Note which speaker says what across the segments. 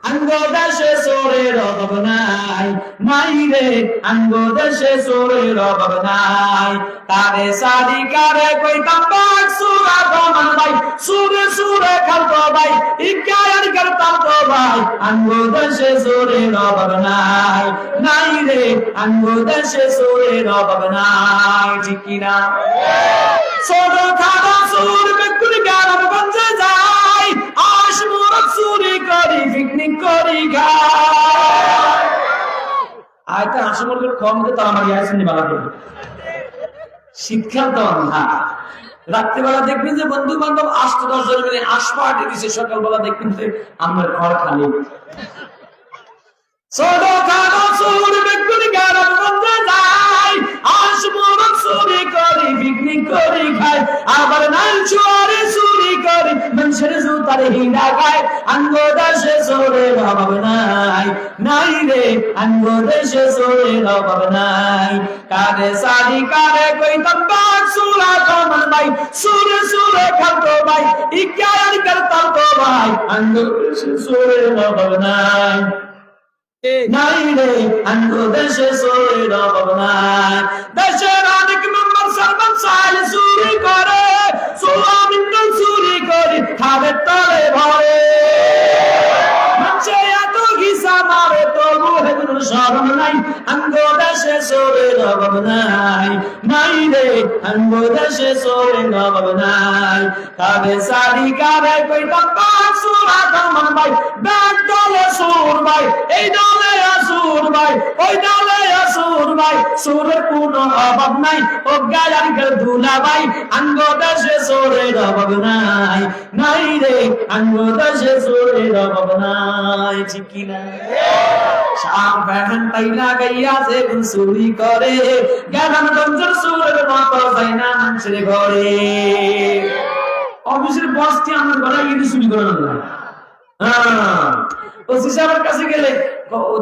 Speaker 1: আঙ্গো দেশে চোরের অভাব নাই, নাই রে আঙ্গো দেশে চোরের অভাব নাই। কারে সাদি কারে কইতাম বাক সুরা গমান ভাই, সুরে সুরে খালতো ভাই, ইকায়ার করতাম তো ভাই। আঙ্গো দেশে চোরের অভাব নাই, নাই রে আঙ্গো দেশে চোরের অভাব নাই। ঠিক কিনা? ছোট খাটো চোর বেকুনি গ্রামগঞ্জে যায়, আশ মুরত চুরি করি পিকনিক করি খায়। আয়তা আসমুরত কম দিতে আমার ইয়াসিন বালা করে শীতকাল তো না, রাত্রিবেলা দেখবেন যে বন্ধু বান্ধব 8-10 জন মিলে আশপাটি দিচ্ছে, সকালবেলা দেখবেন যে আমার ঘর খালি। ছোট খাটো চোর বেকুনি গ্রামগঞ্জে যায়, আশ মুরত চুরি করি পিকনিক করি খায়। আবার নাল চুরি চুরি করি মানুষের জুতার হিনা খায়। আঙ্গো দেশে চোরের অভাব নাই, নাই রে আঙ্গো দেশে চোরের অভাব নাই। কারে সাদি কারে কইতাম বাক সুরা গমান ভাই, সুরে সুরে খালতো ভাই, ইকায়ার করতাম তো ভাই। আঙ্গো দেশে চোরের অভাব নাই, নাই রে আঙ্গো দেশে চোরের অভাব নাই। দেশের অনেক মেম্বার সার্ভান চাল চুরি করে, সোয়াবিন চুরি করে খাবে তলে ভরে। মানুষে এত ঘিসা মারে তবু হেগুলো শরম নাই। আঙ্গো দেশে চোরের অভাব নাই, নাই রে আঙ্গো দেশে চোরের অভাব নাই। কারে সারি কারে কইতাম বাক সুরা গমান ভাই, ব্যাগ দলে সুর ভাই, এই দলে আসুর ভাই, ওই দলে আসুর ভাই। সুরের কোনো অভাব নাই, ও গায়ার ধুলা ভাই। আঙ্গো দেশে চোরের অভাব নাই, নাই রে আঙ্গো দেশে চোরের অভাব নাই। ঠিক কিনা? শাম ফ্যান পাইলা গাইয়া যে চুরি করে, জ্ঞান গঞ্জের সুরের মতো যায় না মানুষের ঘরে। অফিসের বসটি আমার ঘরে গিয়ে চুরি করে না। হ্যাঁ, ও সিসাবের কাছে গেলে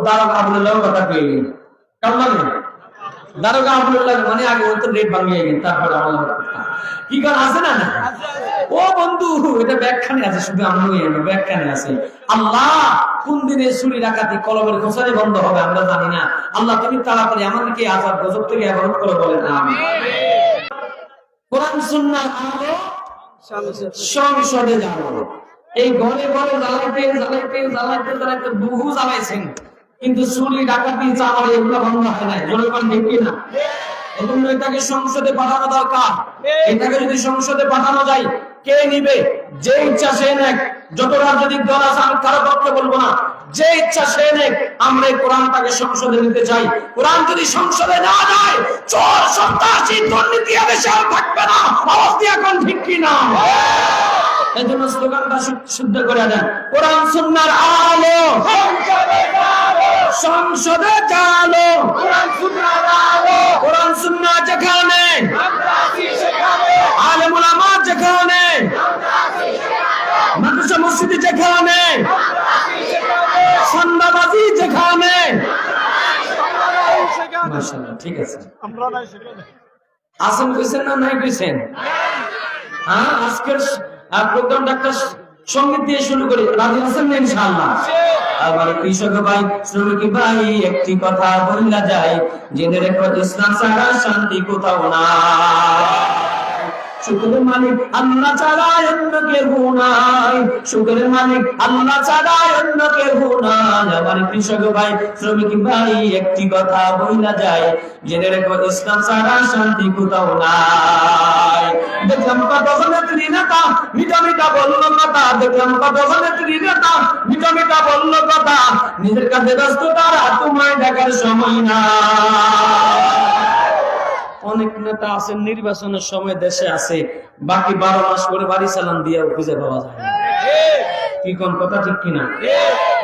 Speaker 1: দারোগা আবুল্লাহ কথা কয়ে গেল, কেমন দারোগা আবুল্লাহ মানে আগে ওর তো রেট ভাঙিয়ে গেল, তারপরে আমার কি কারণ আছে না? ও বন্ধু, এটা ব্যাখ্যানে আছে, শুধু আমরা ব্যাখ্যানে আছে। আল্লাহ কোন দিনে চুরি ডাকাতি কলমের খোঁচানি বন্ধ হবে আমরা জানি না। আল্লাহ তুমি তাড়াতাড়ি আমাদেরকে আযাব গজব থেকে হেফাজত করে বলেন আমিন। কোরআন সুন্নাহর আলো সংসদে যাবো। এই ঘরে ঘরে জ্বালাইতে জ্বালাইতে জ্বালাইতে জ্বালাইতে বহু জ্বালাইছেন, কিন্তু চুরি ডাকাতি চামারি এগুলো বন্ধ হয় নাই। জনগণ ঠিক কিনা? এজন্য এটাকে সংসদে পাঠানো দরকার। এটাকে যদি সংসদে পাঠানো যায়, কে নিবে? যে ইচ্ছা সে নেক। যত রাজনৈতিক দল আছে আমি কারো পক্ষে বলবো না, যে ইচ্ছা সে নেক। আমরা এই কোরআনটাকে সংসদে নিতে চাই। কোরআন যদি সংসদে না যায়, চোর সন্ত্রাসী দুর্নীতি দেশে আর থাকবে না। আওয়াজ দিয়ে এখন ঠিক কিনা? এই জন্য স্লোগানটা শুদ্ধ করে দেন, কোরআন সুন্নাহর আলো সংসদে চালো। কোরআন সুন্নাহর আলো, কোরআন সুন্নাহ যেখানে, আলেম উলামা যেখানে, মাদ্রাসা মসজিদ যেখানে, সন্ধ্যাবাজি যেখানে। মাশাআল্লাহ, ঠিক আছে। আমরা নাই সেখানে আসেন কইছেন না নাই কইছেন? হ্যাঁ, আজকের প্রোগ্রামটা একটা সঙ্গীত দিয়ে শুরু করি, রাজি আছেন না ইনশাআল্লাহ? আমার কৃষক ভাই শ্রমিক ভাই একটি কথা বললা যায়, জেনে রেখো ইসলাম ছাড়া শান্তি কোথাও না। শুকরের মালিক আল্লাহ ছাড়া অন্য কেউ নাই, শুকরের মালিক আল্লাহ ছাড়া অন্য কেউ নাই। আমার কৃষক ভাই শ্রমিক ভাই একটি কথা বললা যায়, জেনে রেখো ইসলাম ছাড়া শান্তি কোথাও নাই। দেখলাম কতজন নেত্রী নেতা মিঠা মিঠা বললো কথা, দেখলাম কতজন নেত্রী নেতা মিঠা মিঠা বললো কথা, নিজের কাছে ব্যস্ত তারা তোমায় দেখার সময় না। অনেক নেতা আছেন নির্বাচনের সময় দেশে আছে, বাকি 12 মাস পরে বাড়ি চালান দিয়ে খুঁজে পাওয়া যায় না। কি কোন কথা ঠিক কিনা?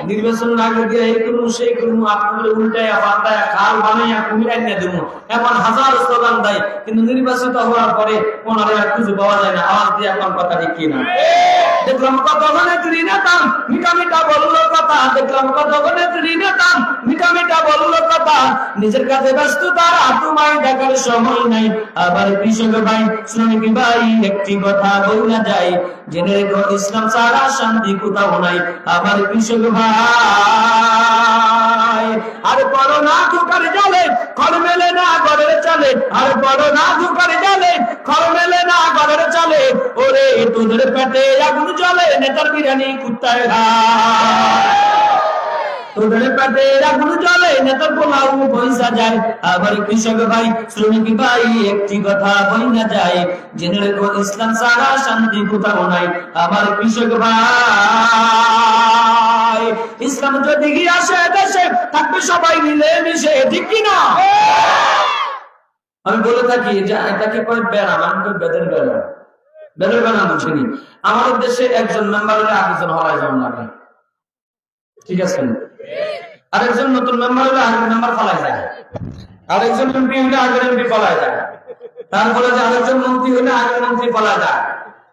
Speaker 1: নির্বাচনের আগে দিয়ে এই করবো সেই করবো, আপনাদের উল্টায় পাল্টায় খাল বানাইয়া কুমিরাই নিয়ে দেবো, এখন হাজার স্লোগান দেয়, কিন্তু নির্বাচিত হওয়ার পরে ওনারে আর খুঁজে পাওয়া যায় না। আওয়াজ দিয়ে এখন কথা ঠিক কিনা? দেখলাম কত নেত্রী নেতা মিঠা মিঠা বললো কথা, কথা, দেখলাম কতক্ষণ নেতা মিঠা মিঠা বললো কথা, নিজের কাছে ব্যস্ত, তারা তোমায় দেখার সময় নাই। আবার কৃষক ভাই, শ্রমিক ভাই, একটি কথা বলা যায়, জেনে রেখো ইসলাম ছাড়া শান্তি কোথাও নাই। আবার কৃষক ভাই, আর বড় না ধোকার জালে ঘর মেলে না ঘরের চলে, আর বড় না ধোকার জালে ঘর মেলে না ঘরের চলে। ওরে তোদের পেটে আগুন জ্বলে, নেতার বিরিয়ানি কুত্তায় খায়। তোদের পেটে আগুন জ্বলে, নেতার পোলাও পয়সা যায়। আবার কৃষক ভাই, শ্রমিক ভাই, একটি কথা বইলা যায়, জেনে রেখো ইসলাম ছাড়া শান্তি কোথাও নাই। আমার কৃষক ভাই, ইসলাম যদি আসে দেশে, থাকবে সবাই মিলে মিশে, ঠিক কিনা? আমি বলে থাকি যে এটাকে কয় বেড়া, মানে বেদের বেড়া, বেদের বেড়া বুঝিনি। আমাদের দেশে একজন মেম্বার হলে আরেকজন হওয়ায় যেমন লাগে, ঠিক আছে? আরেকজন নতুন মেম্বার হলে আগের মেম্বার পালায় যায়, আরেকজন এমপি হলে আগের এমপি পালায় যায়, তারপরে যে আরেকজন মন্ত্রী হলে আগের মন্ত্রী পালায় যায়,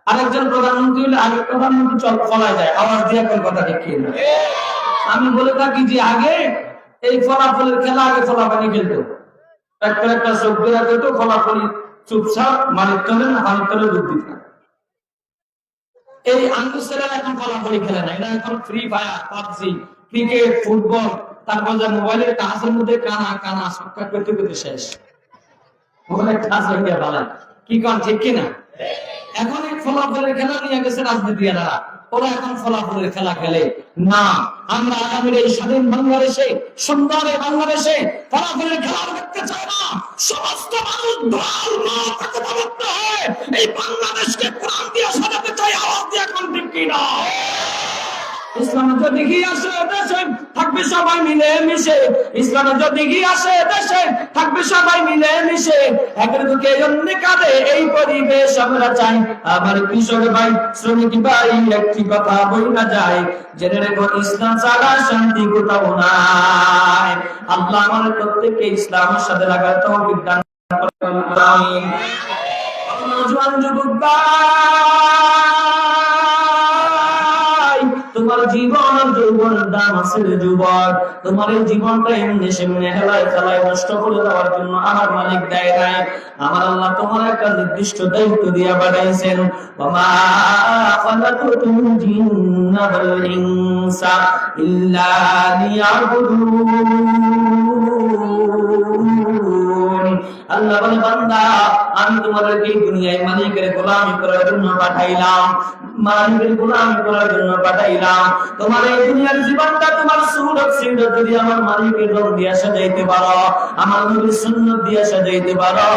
Speaker 1: আরেকজন প্রধানমন্ত্রী হলে আগের প্রধানমন্ত্রী পালায় যায়। আওয়াজ দিয়ে কোন কথা ঠিক না? আমি বলে থাকি যে আগে এই ফলাফলের খেলা, আগে ফলাফলি খেলতো, একটা চোখ ধরে খেলতো, ফলাফলি চুপচাপ মালিক তলে না মালিক তলে বুদ্ধি থাকে। এই আঙ্গুসেরা এখন ফলাফলি খেলে না, এটা এখন free fire, PUBG, cricket, football, তারপর যে মোবাইলের কাজের মধ্যে কানা কানা সবটা করতে করতে শেষ। মোবাইলের কাজ হয়ে ভালো কি কান, ঠিক কিনা? এখন এই ফলাফলের খেলা নিয়ে গেছে রাজনীতিরা, ওরা এখন ফলাফলের খেলা খেলে না। আমরা আগামীর এই স্বাধীন বাংলাদেশে, সুন্দর বাংলাদেশে ফলাফলের খেলা দেখতে চাই না। সমস্ত মানুষ ঢাল হয়, এই বাংলাদেশকে কোরআন দিয়ে সাজাতে চাই। আওয়াজ দিয়ে এখন ঠিক কিনা? ইসলাম যদি আসে দেশে, থাকবে সবাই মিলে মিশে। ইসলাম যদি আসে দেশে, থাকবে সবাই মিলে মিশে। একের দুঃখে অন্য কাঁদে, এই পরিবেশ আমরা চাই। আমার কৃষক ভাই, শ্রমিক ভাই, একটি কথা বইলা যায়, জেনে রেখো ইসলাম ছাড়া শান্তি কোথাও নাই। আল্লাহ আমাদের প্রত্যেককে ইসলামের সাথে লাগার তৌফিক দান করুন। আমিন। নওজোয়ান যুবক ভাই, তোমার জীবন যৌবন দাম আছে যুবক, তোমার এই জীবনটা এমনি সেমনি হেলায় খেলায় নষ্ট করে দেওয়ার জন্য আমার মালিক দেয় নাই। আমার আল্লাহ তোমার একটা নির্দিষ্ট দায়িত্ব দিয়া পাঠাইছেন। ওমা খালাকুতুল জিন্না ওয়াল ইনসা ইল্লা লিয়াবুদুন। আল্লাহ বলে, বান্দা, আমি তোমাদেরকে দুনিয়ায় মালিকের গোলামি করার জন্য পাঠাইলাম, মালিকের গোলামি করার জন্য পাঠাইলাম। তোমার এই দুনিয়ার জীবনটা তোমার সুরত সিরত যদি আমার মালিকের রং দিয়া সাজাইতে পারো, আমার নবীর সুন্নাত দিয়া সাজাইতে পারো,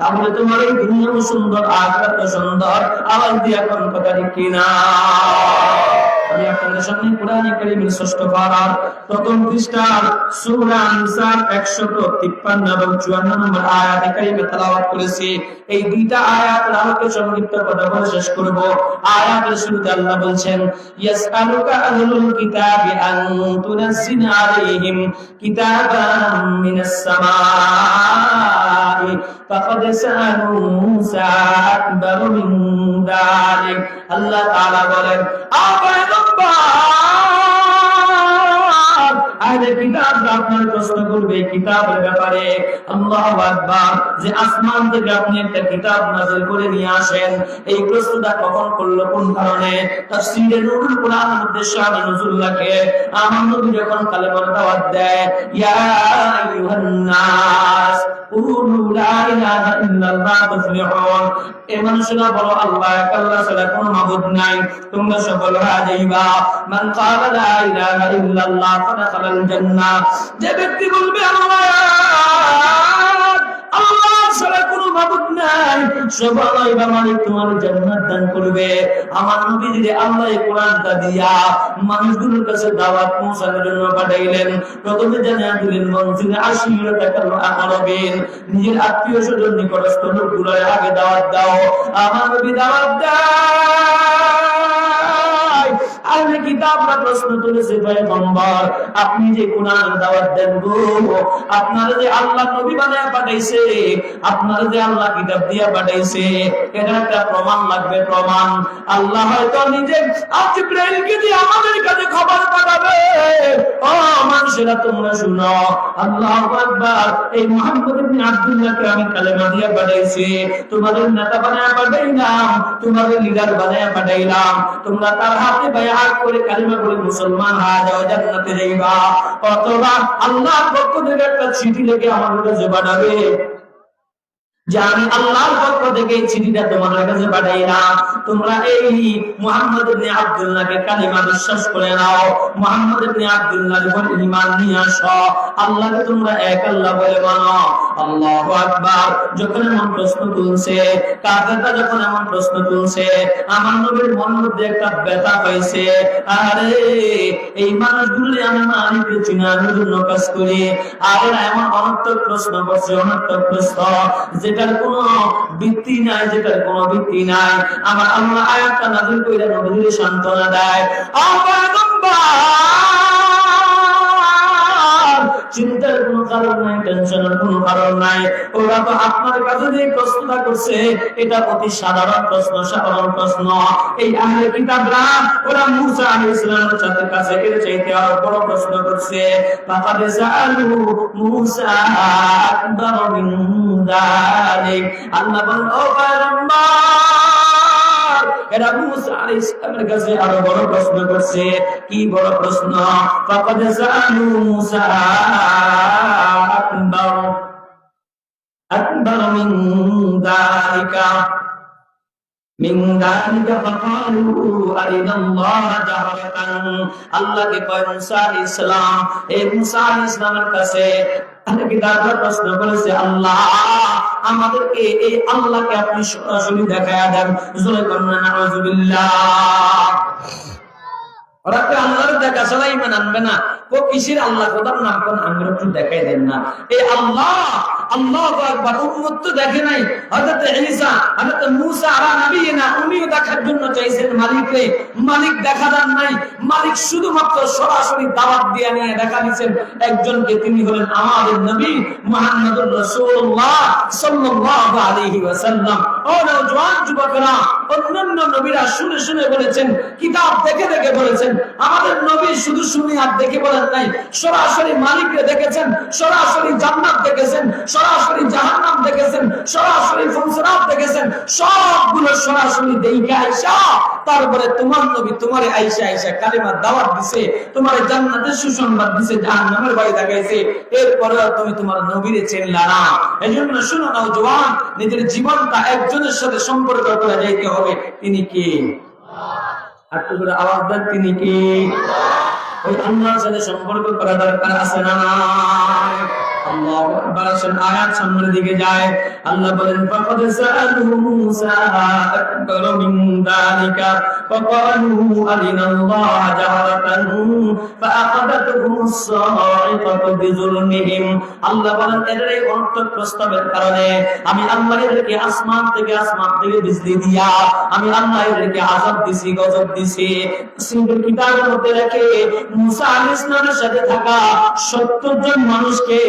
Speaker 1: তাহলে তোমার এই দুনিয়াও সুন্দর, আখিরাতও সুন্দর। আওয়াজ দিয়া কোন কথা ঠিক কিনা? আমি আপনাদের সামনে কোরআনে কারীমের ৬ষ্ঠ পারার প্রথম পৃষ্ঠার সূরা নিসার ১৫৩ এবং ৫৪ নম্বর আয়াতে কারীমে তেলাওয়াত করেছি। এই দুইটা আয়াতের আলোকে সংক্ষিপ্ত কথা বলে শেষ করব। আয়াতের শুরুতে আল্লাহ বলছেন, ইয়াসআলুকা আহলুল কিতাবি আন তুনাজ্জিলা আলাইহিম কিতাবাম মিনাস সামাই ফাকাদ সাআলু মূসা আকবার মিন যালিক। আল্লাহ তাআলা বলেন, আপনার প্রশ্ন করবে কিতাবের ব্যাপারে। আল্লাহু আকবার, যে আসমান থেকে আপনি একটা কিতাব নাযিল করে নিয়ে আসেন, এই প্রশ্নটা কখন করলো, কোন কারণে? তাফসীরে নুরুল কোরআনের মধ্যে শানে নুজুল লাগে। আমার নবী যখন কালেমার দাওয়াত দেয়, ইয়া আইয়ুহান নাস কুলু লা ইলাহা ইল্লাল্লাহ তুফলিহুন, এ মানুষেরা বলো আল্লাহ এক, আল্লাহ ছাড়া কোনো মাবুদ নাই, তোমরা সফল হয়ে যাইবা। মান ক্বালা লা ইলাহা ইল্লাল্লাহ ফাদাখালাল জান্নাহ, যে ব্যক্তি বলবে আল্লাহ ছাড়া কোনো মাবুদ নাই, সবাই বা মালিক তোমার জান্নাত দান করবে। আমার নবী যে আল্লাহ এই কোরআনটা দিয়া মানুষগুলোর কাছে দাওয়াত পৌঁছানোর জন্য পাঠাইলেন, প্রথমে জানিয়ে দিলেন মনজিলে আশিরাতাকাল আকরাবিন, নিজের আত্মীয় স্বজন নিকটস্থ লোকগুলোর আগে দাওয়াত দাও। আমার নবী দাওয়াত দেয়, আহলে কিতাবরা প্রশ্ন তুলেছে, পয়গম্বর আপনি যে কোরআনের দাওয়াত দেন গো, আপনারা যে আল্লাহ নবী বানায়া পাঠাইছে, আপনারা যে আল্লাহ কিতাব দিয়া পাঠাইছে, এটা একটা প্রমাণ লাগবে, প্রমাণ। আল্লাহ হয়তো নিজে জিবরাইলকে দিয়ে আমাদের কাছে খবর পাঠাবে সেটা তোমরা শুনো। আল্লাহু আকবার। এই মুহাম্মদ ইবনে আব্দুল্লাহকে আমি কালেমা দিয়ে পাঠাইছি, তোমাদের নেতা বানায়া পাঠাইলাম, তোমাদের লিডার বানায়া পাঠাইলাম। তোমরা তার হাতে বায়াত করে কালেমা পড়ে মুসলমান হয়ে যাও, জান্নাতে যাইবা। অথবা আল্লাহর পক্ষ থেকে একটা চিঠি লিখে আমার কাছে পাঠাবে যে আমি আল্লাহর পক্ষ থেকে এই চিঠিটা তোমাদের কাছে পাঠাইলাম, তোমরা এই মুহাম্মদ ইবনে আব্দুল্লাহকে কালিমা বিশ্বাস করে নাও, মুহাম্মদ ইবনে আব্দুল্লাহর উপর ঈমান নিয়ে আসো, আল্লাহকে তোমরা এক আল্লাহ বলে মানো। আল্লাহু আকবার। যখন এমন প্রশ্ন তুলছে, কাফেররা যখন এমন প্রশ্ন তুলছে, আমার নবীর মনের মধ্যে একটা ব্যথা পাইছে, আরে এই মানুষগুলো আমি মালিককে চিনানোর জন্য কাজ করি, আর এমন অনর্থক প্রশ্ন করছে, অনর্থক প্রশ্ন যেটার কোনো ভিত্তি নাই, যেটার কোনো ভিত্তি নাই। আমার আল্লাহ আয়াতটা নাযিল কইরা নবীকে সান্ত্বনা দেয়, চিন্তার কোনো কারণ নাই, টেনশনের কোনো কারণ নাই। ওরা তো আপনার কাছে যে প্রশ্নটা করছে এটা অতি সাধারণ প্রশ্ন, সাধারণ প্রশ্ন। এই আহলে কিতাবরা ওরা মুসা আলাইহিস সালামের সাথে কাছে এর চাইতে আরো বড় প্রশ্ন করছে। ফাকাদ সাআলু মুসা আকবার মিন যালিক। আল্লাহ বলেন, ও পয়গম্বর, এরা মুসা আলাইহিস সালামের কাছে আরো বড় প্রশ্ন করছে। কি বড় প্রশ্ন? ফাকাদ সাআলু মুসা আকবার মিন যালিকা ফাকালু আরিনাল্লাহ জাহরাতান। আল্লাহকে কয় মুসা আলাইহিস সালাম, এই মুসা আলাইহিস সালামের কাছে প্রশ্ন করেছে, আল্লাহ আমাদেরকে এই আল্লাহকে আপনি সরাসরি দেখায়া দেন। জোরে বলেন নাউযুবিল্লাহ। ওরা তো আল্লাহর দেখা ছাড়া ঈমান আনবে না। ও কিসের আল্লাহ, খোদার নাম কোন আমরা একটু দেখাই দেন না। এই আল্লাহ, আল্লাহু আকবার। উম্মত তো দেখে নাই। হযরত ঈসা, হযরত মূসা আলা নবীনা, উনিও দেখার জন্য চাইছেন মালিককে, মালিক দেখা দেন নাই। মালিক শুধুমাত্র সরাসরি দাওয়াত দিয়ে নিয়ে দেখা দিয়েছেন একজনকে, তিনি হলেন আমাদের নবী মুহাম্মদুর রাসূলুল্লাহ সাল্লাল্লাহু আলাইহি ওয়াসাল্লাম। ও নওজোয়ান যুবকরা, অন্যান্য নবীরা শুনে শুনে বলেছেন, কিতাব দেখে দেখে বলেছেন, আমাদের নবী শুধু শুনে আর দেখে বলেন নাই, সরাসরি মালিককে দেখেছেন, সরাসরি জান্নাত দেখেছেন, সরাসরি জাহান্নাম দেখেছেন, সরাসরি ফুলসিরাত দেখেছেন। সবগুলো সরাসরি দেখে আয়েশা তারপরে তোমার নবী তোমারে আয়েশা আয়েশা কালিমার দাওয়াত দিছে, তোমারে জান্নাতের সুসংবাদ দিছে, জাহান্নামের ভয় দেখাইছে। এরপরে তুমি তোমার নবীরে চিনলা না। এজন্য শুনো নওজোয়ান, নিজের জীবনটা একজনের সাথে সম্পর্ক করে যাইতে হবে। তিনি কে? আর তো করে আওয়াজ দেন, তিনি কে? ওই আল্লাহর সাথে সম্পর্ক করা দরকার আছে না? আল্লাহু আকবার। আয়াত সামনের দিকে যায়, আল্লাহ বলেন, ফাকাদ সাআলু মূসা আকবার মিন যালিকা ফাকালু আরিনাল্লাহ জাহরাতান ফাআখাযাতহুমুস সাইকাতু বিযুলমিহিম। আল্লাহ বলেন, এর এই অনর্থক প্রস্তাবের কারণে আমি আল্লাহ এদেরকে আসমান থেকে বিজলি দিয়া আমি আল্লাহ এদেরকে আযাব দিছি, গজব দিছি। সিংহের কিতাবের মধ্যে রেখে মূসা আলাইহিস সালামের সাথে থাকা 70 জন মানুষকে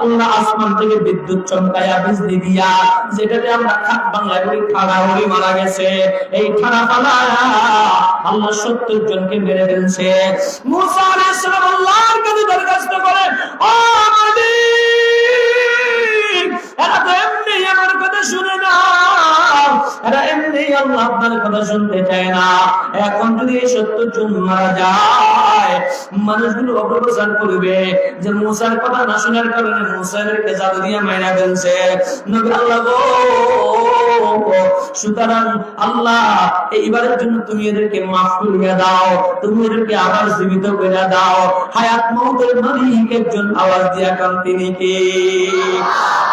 Speaker 1: আল্লাহ আসমান থেকে বিদ্যুৎ চমকায়া বিজলি দিয়া, যেটাতে আমরা বাংলায় বলি ঠাড়া হয়ে মারা গেছে, এই ঠাড়া পালায়া আল্লাহ 70 জনকে মেরে ফেলছে। মূসা আলাইহিস সালাম আল্লাহর কাছে দরখাস্ত করে, ও মালিক, এরা তো এমনি আমার কথা শুনে না, এরা এমনি আল্লাহ আপনার কথা শুনতে চায় না। এখন যদি এই 70 জন মারা যায়, মানুষগুলো অপপ্রচার করবে যে মূসার কথা না শোনার কারণে মূসাকে জাদু দিয়ে মাইরা ফেলছে। নবী আল্লাহ গো, সুতরাং আল্লাহ এইবারের জন্য তুমি এদেরকে মাফ করিয়া দাও, তুমি এদেরকে আবার জীবিত করে দাও। হায়াত মওতের মালিক একজন আওয়াজ দিয়া কান, তিনি কে?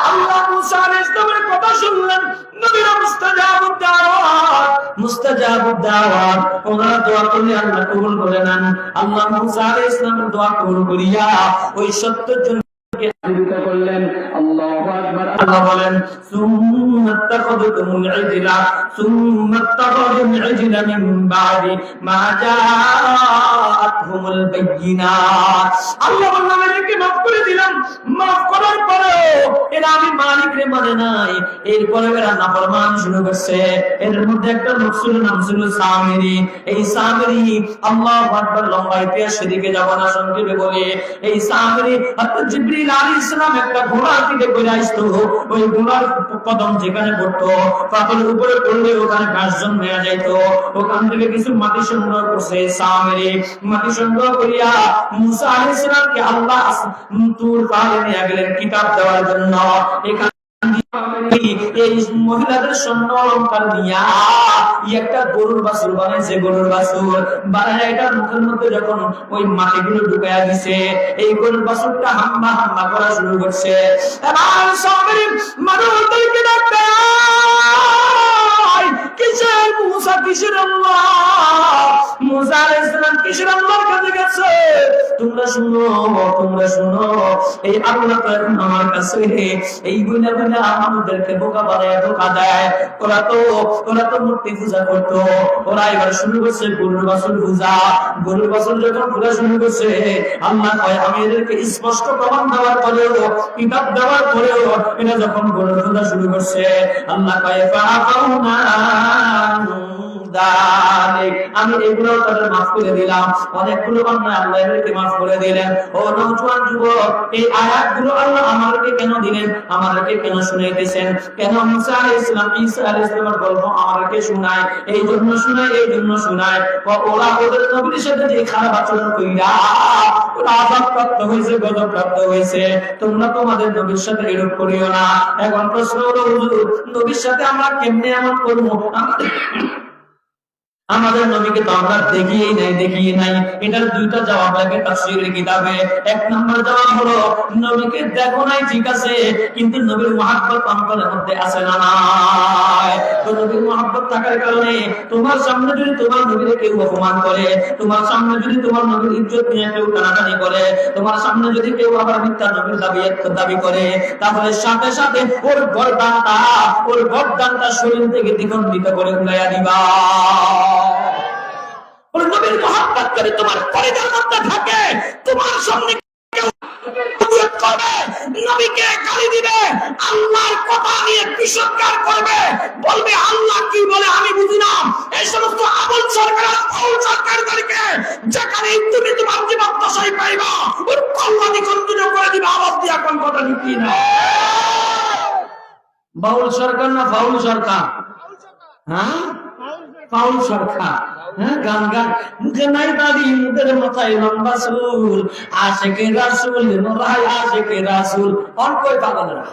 Speaker 1: আল্লাহ মূসা আলাইহিস সালামের কথা শুনলেন। নবীরা মুস্তাজাবুদ দাওয়াত, ওনারা দোয়া করলে আল্লাহ কবুল করে নেন। আল্লাহ মূসা আলাইহিস সালামের দোয়া কবুল করিয়া ওই 70 জন করলেন। আল্লাহু আকবার। আল্লাহ বলেন সুম্মাত্তাখাযতুমুল ইজলা সুম্মাত্তাখাযতুমুল ইজলা মিন বাদি মা জাআতহুমুল বায়িনাত। আল্লাহ বলেন আমি একে মাফ করে দিলাম, মাফ করার পরেও এরা আমি মালিকরে মানে নাই, এরপরে এরা নাফরমান শুরু করছে। এর মধ্যে একটা লোক ছিল, নাম ছিল সামিরী। এই সামিরী আল্লাহু আকবার, লম্বা ইতিহাস সেদিকে যাব না, সংক্ষেপে বলি এই সামিরী হযরত জিবরিল আলাইহিস সালাম একটা ঘোড়ার দিকে করে আসতো। ওই ঘোড়ার কদম যেখানে পড়তো, পাথরের উপরে পড়লে ওখানে ঘাস জন্মে যাইতো। ওখান থেকে কিছু মাটি সংগ্রহ করছে সামিরী। মাটি সংগ্রহ করিয়া মুসা আলাইহিস সালামকে আল্লাহ তুর পাহাড়ে নিয়ে গেলেন কিতাব দেওয়ার জন্য। এখানে এই মহিলাদের স্বর্ণ অলংকার দিয়া একটা গরুর বাছুর বানাইছে। গরুর বাছুর বানায় এটার মুখের মধ্যে যখন ওই মাটিগুলো ঢুকাইয়া দিছে, এই গরুর বাছুরটা হাম্মা হাম্মা করা শুরু করছে। এবার সবাই মানুষদেরকে ডাকতে, কিসের মুসা, কিসের আল্লাহ? মুসা আলাইহিস সালাম কিসের আল্লাহর কাছে গেছে? তোমরা শুনো, তোমরা শুনো, এই আল্লাহ তো এখন আমার কাছে। এই গুণা গুণা আমাদেরকে বোকা বানায় ধোকা দেয়। ওরা তো মূর্তি পূজা করতো, ওরা এবার শুরু করছে গরুর বাছুর পূজা। গরুর বাছুর যখন পূজা শুরু করছে, আল্লাহ কয় আমি এদেরকে স্পষ্ট প্রমাণ দেওয়ার পরেও, কিতাব দেওয়ার পরেও এরা যখন গরুর পূজা শুরু করছে, আল্লাহ কয় আমি এগুলো তাদের মাফ করে দিলাম। অনেকগুলো অন্যায় আল্লাহ এদেরকে মাফ করে দিলেন। ও নওজোয়ান যুবক, এই আয়াতগুলো আল্লাহ আমাদেরকে কেন দিলেন, আমাদেরকে কেন শুনাইতেছেন? কেন মুসা আলাইহিস সালাম, ঈসা আলাইহিস সালামের গল্প আমাদেরকে শোনায়? এই জন্য শোনায় ওরা ওদের নবীর সাথে যে খারাপ আচরণ কইরা ওরা আযাবপ্রাপ্ত হয়েছে, গজবপ্রাপ্ত হয়েছে। তোমরা তোমাদের নবীর সাথে এরূপ করিও না। এখন প্রশ্ন হলো, হুজুর নবীর সাথে আমরা কেমনে এমন করবো? আমাদের নবীকে তো আমরা দেখিয়ে নাই। এটার দুইটা জবাব লাগে তাফসীরের কিতাবে। এক নম্বর জবাব হলো নবীকে দেখো নাই ঠিক আছে, কিন্তু নবীর মহব্বত অন্তরের মধ্যে আছে না নাই? তো নবীর মহব্বত থাকার কারণে তোমার সামনে যদি তোমার নবীকে কেউ অপমান করে, তোমার সামনে যদি তোমার নবীর ইজ্জত নিয়ে কেউ টানাটানি করে, তোমার সামনে যদি কেউ আবার মিথ্যা নবীর দাবি করে, তাহলে সাথে সাথে ওর গর্দানটা শরীর থেকে দ্বিখণ্ডিত করে উড়াইয়া দিবা। নবীর মহব্বত করে তোমার পরিবার মধ্যে থাকে, তোমার সামনে কেউ করবে, নবীকে গালি দিবে, আল্লাহর কথা নিয়ে বিসর্জন করবে, বলবে আল্লাহ কি বলে আমি বুঝি না। এই সমস্ত আবুল সরকারদেরকে যেখানে তুমি তোমার জীবন দশাই পাইবা, ওর কল্যাণ কন্টিনিউ করে দিবা। আওয়াজ দিয়া কোন কথা লিখি না। বাউল সরকার না ফাউল সরকার? হ্যাঁ, ফাউল সরকার। গান মুখে নাই দাড়ি, মুখের মাথায় লম্বা চুল, আশেকে রাসূল নরাই আশেকে রাসূল। অনকই পাগলরা,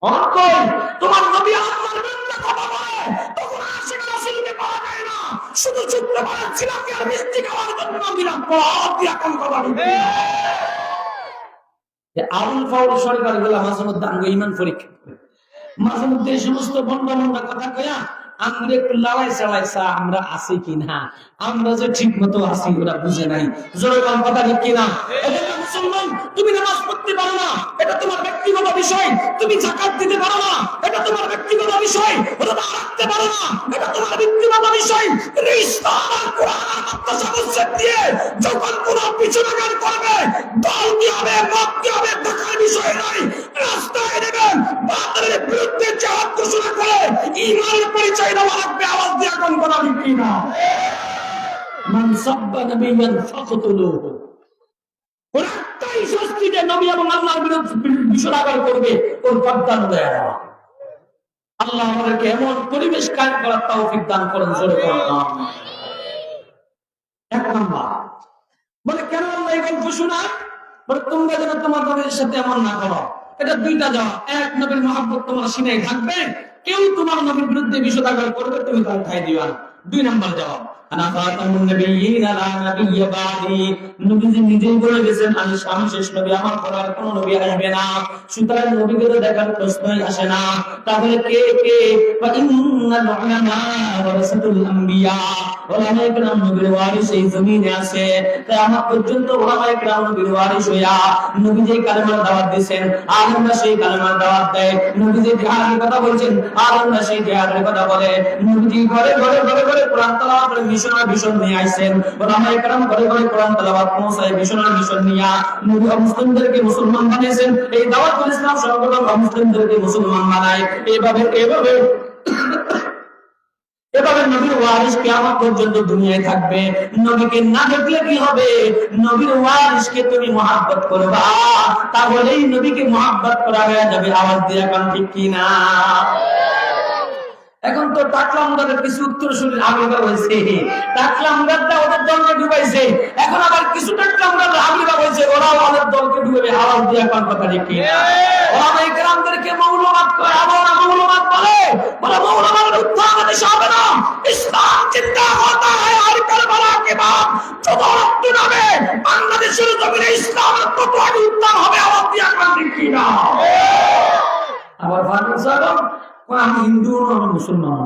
Speaker 1: অনকই তোমার নবী আল্লাহর বান্দা কথা বলে, তখন আশেকে রাসূলকে পাওয়া যায় না। শুধু চুপ করে ছিলাম আর মিষ্টি খাওয়ার জন্য নবীরা পথ দিয়া কোন কথা বলে। আবুল ফাউল সরকার গুলা মাঝে মধ্যে আঙ্গ ঈমান পরীক্ষা করে, মাঝে মধ্যে এই সমস্ত বন্ডা কথা কয়া আমরা একটু লড়াই চালাইছা আমরা আছি কিনা, আমরা যে ঠিক মতো আছি ওরা বুঝে নাই। জোরে বল কথা ঠিক কিনা? মুসলমান, তুমি নামাজ পড়তে পারো না, এটা তোমার ব্যক্তিগত বিষয়। তুমি যাকাত দিতে পারো না, এটা তোমার ব্যক্তিগত বিষয়। রোজা রাখতে পারো না, এটা তোমার ব্যক্তিগত বিষয়। ইসলাম আর কোরআন মাদ্রাসা দিয়ে যখন পুরো পিছুটাকার করবে, দল কি হবে, মত কি হবে, দেখার বিষয় নাই। রাস্তায় নেবেন, বাতিলের বিরুদ্ধে জিহাদ ঘোষণা করে ঈমানের পরিচয় দেওয়া লাগবে। আওয়াজ দিয়ে কোন কথা ঠিক না? মান সাব্বা নবিয়ান ফাকতুলুহু। প্রত্যেক শাস্তিতে নবী এবং আল্লাহর বিরুদ্ধে বিষোদ্গার করবে, ওর গর্দান দেয়া দেওয়া। আল্লাহ আমাদেরকে এমন পরিবেশ কায়েম করার তৌফিক দান করেন। জোরে বলুন আমিন। এক নাম্বার বলে কেন আল্লাহ এই গল্প শোনায়? বলে তোমরা যেন তোমার নবীর সাথে এমন না করো। এটা দুইটা জবাব। এক, নবীর মহব্বত তোমার সিনায় থাকবে, কেউ তোমার নবীর বিরুদ্ধে বিষোদ্গার করবে তুমি তার ঠাঁই দিবা না। দুই নাম্বার জবাব, আনা খাতামুন নবিয়্যিন লা নাবিয়্য বাদি, নবীজি নিজেই বলে গেছেন আমি শেষ নবী, আমার পর আর কোনো নবী আসবে না। সুতরাং নবীকে তো দেখার প্রশ্নই আসে না। তাহলে কে কে? ওয়া ইন্নাল উলামা ওয়ারাসাতুল আম্বিয়া, উলামায়ে কেরাম নবীর ওয়ারিস এই জমিনে আছে। কিয়ামত পর্যন্ত উলামায়ে কেরাম নবীর ওয়ারিস হইয়া নবী যে কালেমার দাওয়াত দিয়েছেন, আলেমরা সেই কালেমার দাওয়াত দেয়। নবী যে জিহাদের কথা বলছেন, আলেমরা সেই জিহাদের কথা বলে। নবীজি ঘরে ঘরে ঘরে ঘরে কোরআন তেলাওয়াত করে মিশন নিয়ে আইছেন। উলামায়ে কেরাম ঘরে ঘরে কোরআন তেলাওয়াত পৌঁছায় মিশন নিয়া নবী মুসলিমদেরকে মুসলমান বানিয়েছেন। এই দাওয়াতুল ইসলাম সংগঠন মুসলিমদেরকে মুসলমান বানায়। এভাবে নবীর ওয়ারিস কিয়ামত পর্যন্ত দুনিয়ায় থাকবে। নবীকে না দেখলে কি হবে? নবীর ওয়ারিসকে তুমি মহব্বত করবা, তাহলেই নবীকে মহব্বত করা হয়ে যাবে। আওয়াজ দিয়ে এখন ঠিক কি না? এখন তো টাকলামগাদের কিছু উত্তর শুনে আবির্ভাব হয়েছে। টাকলামগাদটা ওদের দলকে ডুবাইছে, এখন আবার কিছু টাকলামগাদ আবির্ভাব হয়েছে, ওরাও ওদের দলকে ডুবাবে। আওয়াজ দিয়ে এখন কথা ঠিক কি না? ওলামায়ে কেরামদেরকে মৌলবাদ করে, আবার মৌলবাদ বলে মৌলবাদের উত্থান দেশে হবে না। ইসলাম জিন্দা হতা है हर কারবালা के बाद। যত রক্ত নামে বাংলাদেশের জমিনে ইসলামের তত আগে উত্থান হবে। আওয়াজ দিয়ে এখন ঠিক কি না? আবার ফারুক সাহেব আমি হিন্দু না মুসলমান,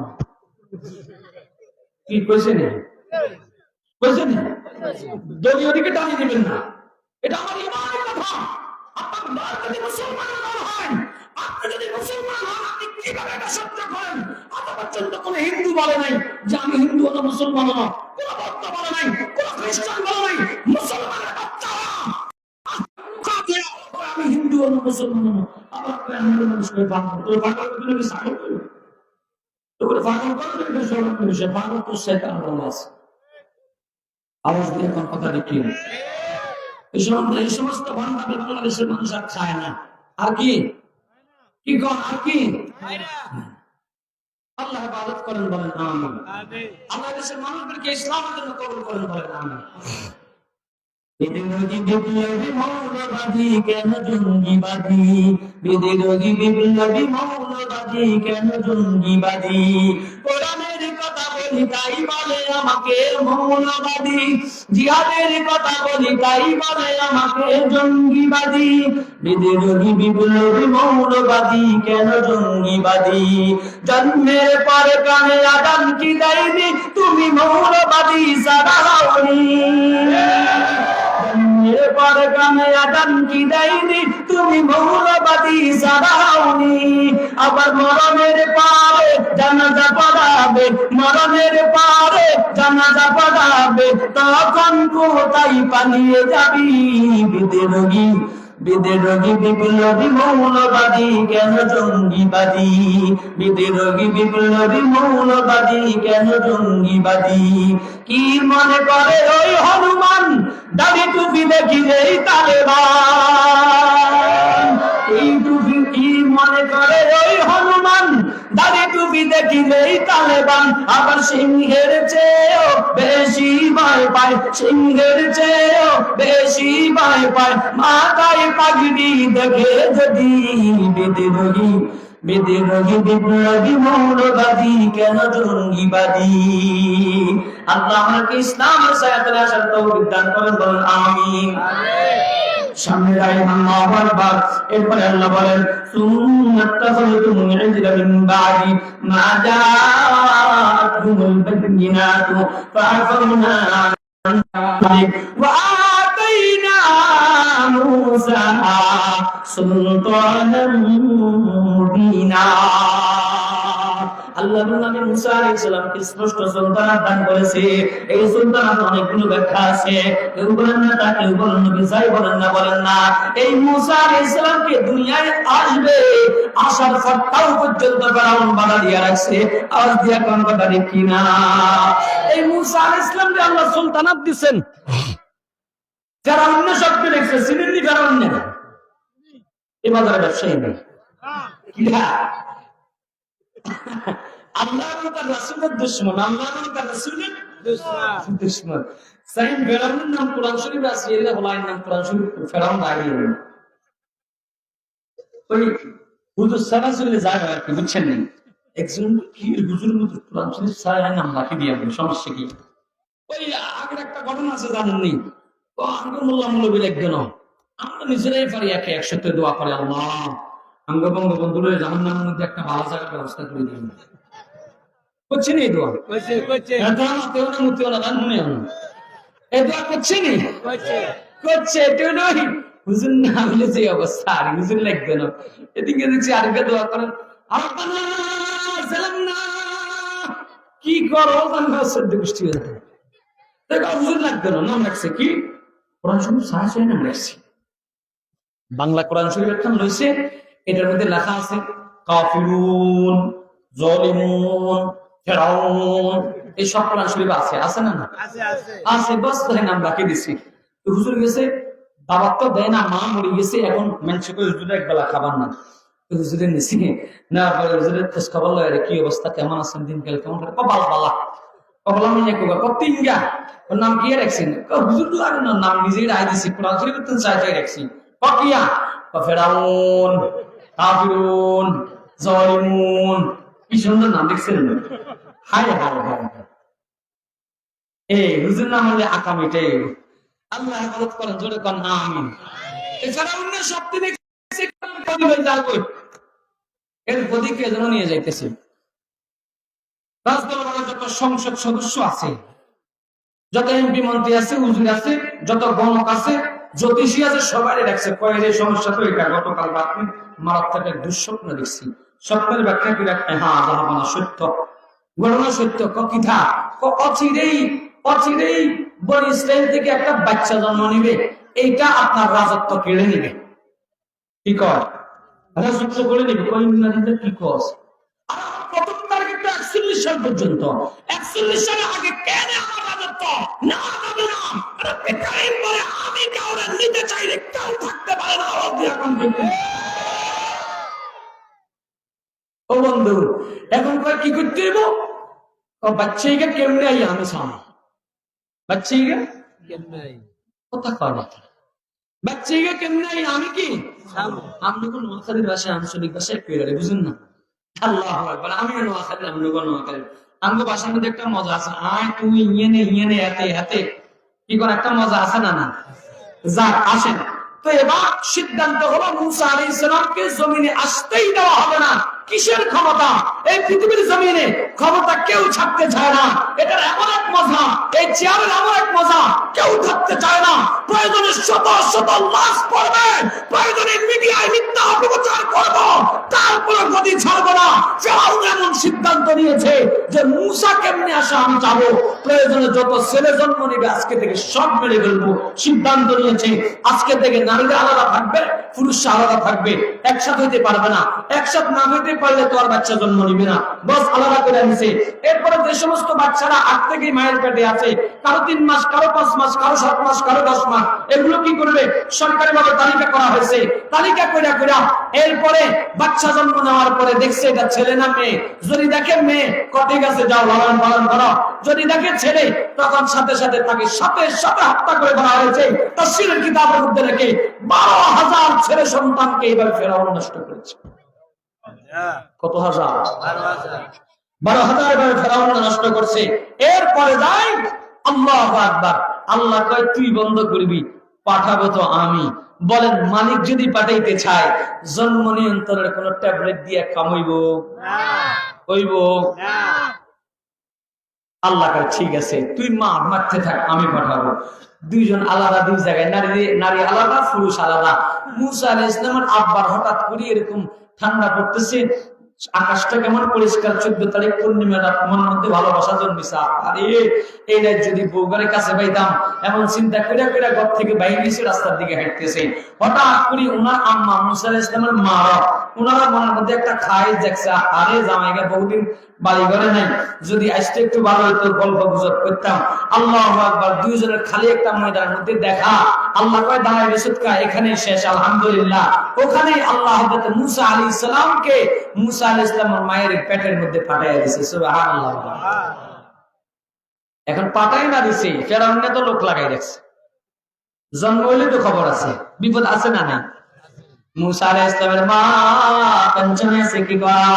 Speaker 1: কি কইছেন? দলীয় দিকে টানিয়ে দিবেন না, এটা আমার ইমানের কথা। আপনার দল যদি মুসলমান দল হয়, আপনি যদি মুসলমান হন, আপনি কিভাবে এটা সহ্য করেন? আজ পর্যন্ত কোন হিন্দু বলে নাই যে আমি হিন্দু না মুসলমান না, কোন বৌদ্ধ বলে নাই, কোন খ্রিস্টান বলে নাই। মুসলমানের বাচ্চারা আমি হিন্দু না মুসলমান না, আবার মানুষকে পাগল করে পাগল করে সাগর করে তোকে পাগল করে সরকার সে পাগল তো শয়তান বলাস। আওয়াজ দিয়ে কোন কথা দেখি এই সমস্ত বাংলাদেশ বাংলাদেশের মানুষ আর খায় না। আর কি কি কোন আর কি আল্লাহ ইবাদত করেন বলেন আমিন। আল্লাহ দেশের মানুষদেরকে ইসলামের জন্য কবুল করেন বলেন আমিন। বিদেরোগী বিপ্লবী মৌলবাদী কেন জঙ্গিবাদী, বিদেরোগী বিপ্লবী মৌলবাদী কেন জঙ্গিবাদী। কোরআনের কথা বলি তাই বলে আমাকে মৌলবাদী, জিহাদের কথা বলি তাই বলে আমাকে জঙ্গিবাদী। বিদেরোগী বিপ্লবী মৌলবাদী কেন জঙ্গিবাদী। জন্মের পরে কানে আদান কি দেয়নি, তুমি মৌলবাদী সারা হওনি। পরে কানে আদান কি দেয়নি, তুমি মৌলবাদী সারা হওনি। আবার মরণের পারে জানাজা পড়াবে, মরণের পারে জানাজা পড়াবে, তখন কোথায় পালিয়ে যাবি। বিদেরোগী বিদেরোগী বিপ্লবী মৌলবাদী কেন জঙ্গিবাদী, বিদেরোগী বিপ্লবী মৌলবাদী কেন জঙ্গিবাদী। কি মনে করে ওই হনুমান, দাড়ি টুপি দেখিলেই তালেবান। এই টুপি কি মনে করে ওই হনুমান, দাড়ি টুপি দেখিলেই তালেবান। আবার সিংহের চেয়েও বেশি ভয় পায়, সিংহের চেয়েও বেশি ভয় পায় মাথায় পাগড়ি দেখে যদি। বিদেরোগী বিদেরোগী বিপ্লবী মৌলবাদী কেন জঙ্গিবাদী। আল্লাহ আমাকে ইসলামের ছায়াতলে আসার তৌফিক দান করেন বলেন আমিন। সামনে দাঁড়িয়ে আল্লাহু আকবার। এরপরে আল্লাহ বলেন সুন্নাতাহুম ইজলা মিন বাদি মা জাআতুহুল বায়িনাতু ফাআফারনা ওয়া আতাইনা মূসা সুলতানাম মুবিনা। আল্লাহ নবী মুসা আলাইহিস সালামকে স্পষ্ট সুলতানাত দান করেছে। এই সুলতানাত অনেকগুলো ব্যাখ্যা আছে, কেউ বলেন না তা, কেউ বলেন নবী যাই বলেন না। এই মুসা আলাইহিস সালামকে দুনিয়ায় আসবে, আসার পর তাও পর্যন্ত ফেরাউন বাধা দিয়ে রাখছে। আওয়াজ দিয়ে কোন কথা দেখি না? এই মুসা আলাইহিস সালামকে আল্লাহ সুলতানাত দিবেন। ফেরাউন শক্তি রেখেছে, সিনেলি ফেরাউন না এই বাজারে ব্যবসায়ী নেই। আল্লাহ এবং তার রাসূলের দুশমন, আল্লাহ এবং তার রাসূলের দুশমন। সাইন ফেরাউনের নাম কোরআন শরীফে আছে, এর হলাইন নাম কোরআন শরীফ ফেরাউন আগে। ওই হুজুর সারাসুলে যায় আর কি, বুঝছেন না? একজন কি হুজুর মতো কোরআন শরীফ সারা নাম রাখি দিয়ে সমস্যা কি? ওই আগের একটা ঘটনা আছে জানেননি? তো আঙ্গ মোল্লা মৌলবী একজন আমরা নিজেরাই পারি একে একসাথে দোয়া করে, আল্লাহ আঙ্গবঙ্গ বন্ধুরা জাহান্নামের মধ্যে একটা ভালো জায়গার ব্যবস্থা করে দিন। করছেন এই দোয়া? এই দোয়া করছেন? করছে। হুজুর না হলে যে অবস্থা, আর হুজুর লাগবে না। এদিকে দেখছি আরেকটা দোয়া করেন, কি করো গোষ্ঠী হুজুর লাগবে না। নাম রাখছে কি? কোরআন শরীফ সাহায্য নাম রাখছি। বাংলা কোরআন শরীফ একটা রয়েছে, এটার মধ্যে লেখা আছে কাফিরুন, জালিমুন, ফিরাউন, এই সব কোরআন শরীফ আছে। আছে না? না আছে। বাস তাই নাম রাখি দিছি। তো হুজুর গেছে দাওয়াত তো দেয় না, মা মরে গেছে, এখন মানুষ করে হুজুরে একবেলা খাবার না। তো হুজুরে নিছি না, হুজুরের খোঁজ খবর লয়, কি অবস্থা, কেমন আছেন, দিনকাল কেমন? বালা বালা কবলা মিয়া কোগা কতিঙ্গা, ওর নাম কি রাখছেন? হুজুর লাগে না, নাম নিজেই রায় দিছি, কোরআন শরীফ তো চাই রাখছি। কিয়া ফেরাউন, কাফিরুন, জালিমুন, কি সুন্দর নাম দেখছেন। হায় হায় হায়, এই হুজুর নাম হলে আকামিটে। আল্লাহ হেফাজত করেন, জোরে কর আমিন। এছাড়া অন্য শক্তি দেখছি এর প্রতীকে যেন নিয়ে যাইতেছে। রাজদরবারে যত সংসদ সদস্য আছে, যত এমপি মন্ত্রী আছে, হুজুর আছে, যত গণক আছে, জ্যোতিষী আছে, সবাই রাখছে। কয়ের এই সমস্যা তো এটা গতকাল রাত্রে মারাত্মক এক দুঃস্বপ্ন দেখছি। স্বপ্নের ব্যাখ্যা করে হ্যাঁ জাহাবানা সত্য, ঘটনা সত্য। কিথা অচিরেই অচিরেই বনি ইসরাইল থেকে একটা বাচ্চা জন্ম নিবে, এইটা আপনার রাজত্ব কেড়ে নিবে। কি কর রাজত্ব করে নিবে? কি কস? প্রথম টার্গেট 41 সাল পর্যন্ত। 41 সালের আগে কেন আমার রাজত্ব না যাবে না? আমি কাউরে নিতে চাইলে কেউ থাকতে পারে না। ও বন্ধু, এখন কি করতে হইব? বাচ্চাইকে কেমনে আই আমি সাম, বাচ্চাইকে কথা কয় না, বাচ্চাইকে কেমনে আই আমি কি আপনি কোন নোয়াখালীর ভাষায়, আঞ্চলিক ভাষায় পেরে বুঝুন না। আল্লাহ আকবার। আমি নোয়াখালী, আমি নোয়াখালী, আমগো ভাষার মধ্যে একটা মজা আছে। আয় তুই ইয়ে হাতে হাতে কি কোন একটা মজা আছে না? না যাক আসেন। তো এবার সিদ্ধান্ত হলো মুসা আলাইহিস সালামকে জমিনে আসতেই দেওয়া হবে না। কিসের ক্ষমতা? এই পৃথিবীর জমিনে ক্ষমতা কেউ ছাড়তে চায় না। এটার এমন এক মজা, এই চেয়ারের এমন এক মজা, কেউ থাকতে চায় না। প্রয়োজনে শত শত লাশ পড়বে, প্রয়োজনে মিডিয়ায় মিথ্যা অপপ্রচার করব, তারপরে গদি ছাড়বো না। ফেরাউন এমন সিদ্ধান্ত নিয়েছে যে মুসা কেমনে আসা আমি যাবো, প্রয়োজনে যত ছেলে জন্ম নিবে আজকে থেকে সব মেরে ফেলবো। সিদ্ধান্ত নিয়েছে আজকে থেকে নারীরা আলাদা থাকবে, পুরুষরা আলাদা থাকবে, একসাথে হইতে পারবে না। একসাথে না হইতে পারলে তো আর বাচ্চা জন্ম নিবে না, বস আলাদা করে আনছে। এরপরে যে সমস্ত বাচ্চারা আগ থেকেই মায়ের পেটে আছে, কারো 3 মাস, কারো 5 মাস, কারো 7 মাস, কারো 10 মাস, এগুলো কি করবে? সরকারি ভাবে তালিকা করা হয়েছে। তালিকা কইরা কইরা এরপরে বাচ্চা জন্ম নেওয়ার পরে দেখছে এটা ছেলে না মেয়ে। যদি দেখে মেয়ে, ঠিক আছে যাও লালন পালন করো। যদি দেখে ছেলে, তখন সাথে সাথে তাকে সাথে সাথে হত্যা করে দেওয়া হয়েছে। তাফসীরের কিতাবের মধ্যে রেখে 12,000 ছেলে সন্তানকে এবার ফেরাউন নষ্ট করেছে। কত হাজার? 12,000 এবার ফেরাউন নষ্ট করছে। এরপরে যাই আল্লাহু আকবার। আল্লাহ কয় তুই বন্ধ করবি, পাঠাবো তো আমি। বলেন মালিক যদি পাঠাইতে চায় জন্ম নিয়ন্ত্রণের কোন ট্যাবলেট দিয়ে কামাইব? হইব? আল্লাহ কয় ঠিক আছে, তুই মারতে থাক, আমি পাঠাবো। দুইজন আলাদা, দুই জায়গায়, নারী আলাদা, পুরুষ আলাদা। মুসা আলাইহিস সালামের আব্বার হঠাৎ করে এরকম ঠান্ডা পড়তেছে, আকাশটা কেমন পরিষ্কার, 14 তারিখ পূর্ণিমা রাত, মনের মধ্যে ভালোবাসা জন্মিছে। আরে এই রাত যদি বউগারের কাছে পাইতাম, এমন চিন্তা করে করে ঘর থেকে বাইরে এসে রাস্তার দিকে হাঁটতেছে। হঠাৎ করে ওনার আম্মা মুসা আলাইহিস সালামের মা, ওনারা মনের মধ্যে একটা খাই দেখছে, আরে জামাইগা বহুদিন বাড়ি ঘরে নাই, যদি আসতে একটু ভালো হইতো, গল্প গুজব করতাম। আল্লাহু আকবার। দুইজনের খালি একটা ময়দানের মধ্যে দেখা। আল্লাহ কয় দাঁড়ায় বিশুদ্ধ, এখানে শেষ, আলহামদুলিল্লাহ। ওখানে আল্লাহ হযরত মুসা আলাইহিস সালামকে মুসা আলাইহিস সালামের মায়ের পেটের মধ্যে পাঠাইয়া দিয়েছে। সুবহানাল্লাহ। এখন পাঠাই না দিছে, ফেরাউনে তো লোক লাগাই রাখছে। জন্ম হইলে তো খবর আছে, বিপদ আছে না? না। মুসা আলাইহিস সালামের মা পঞ্চমে আছে কি করা?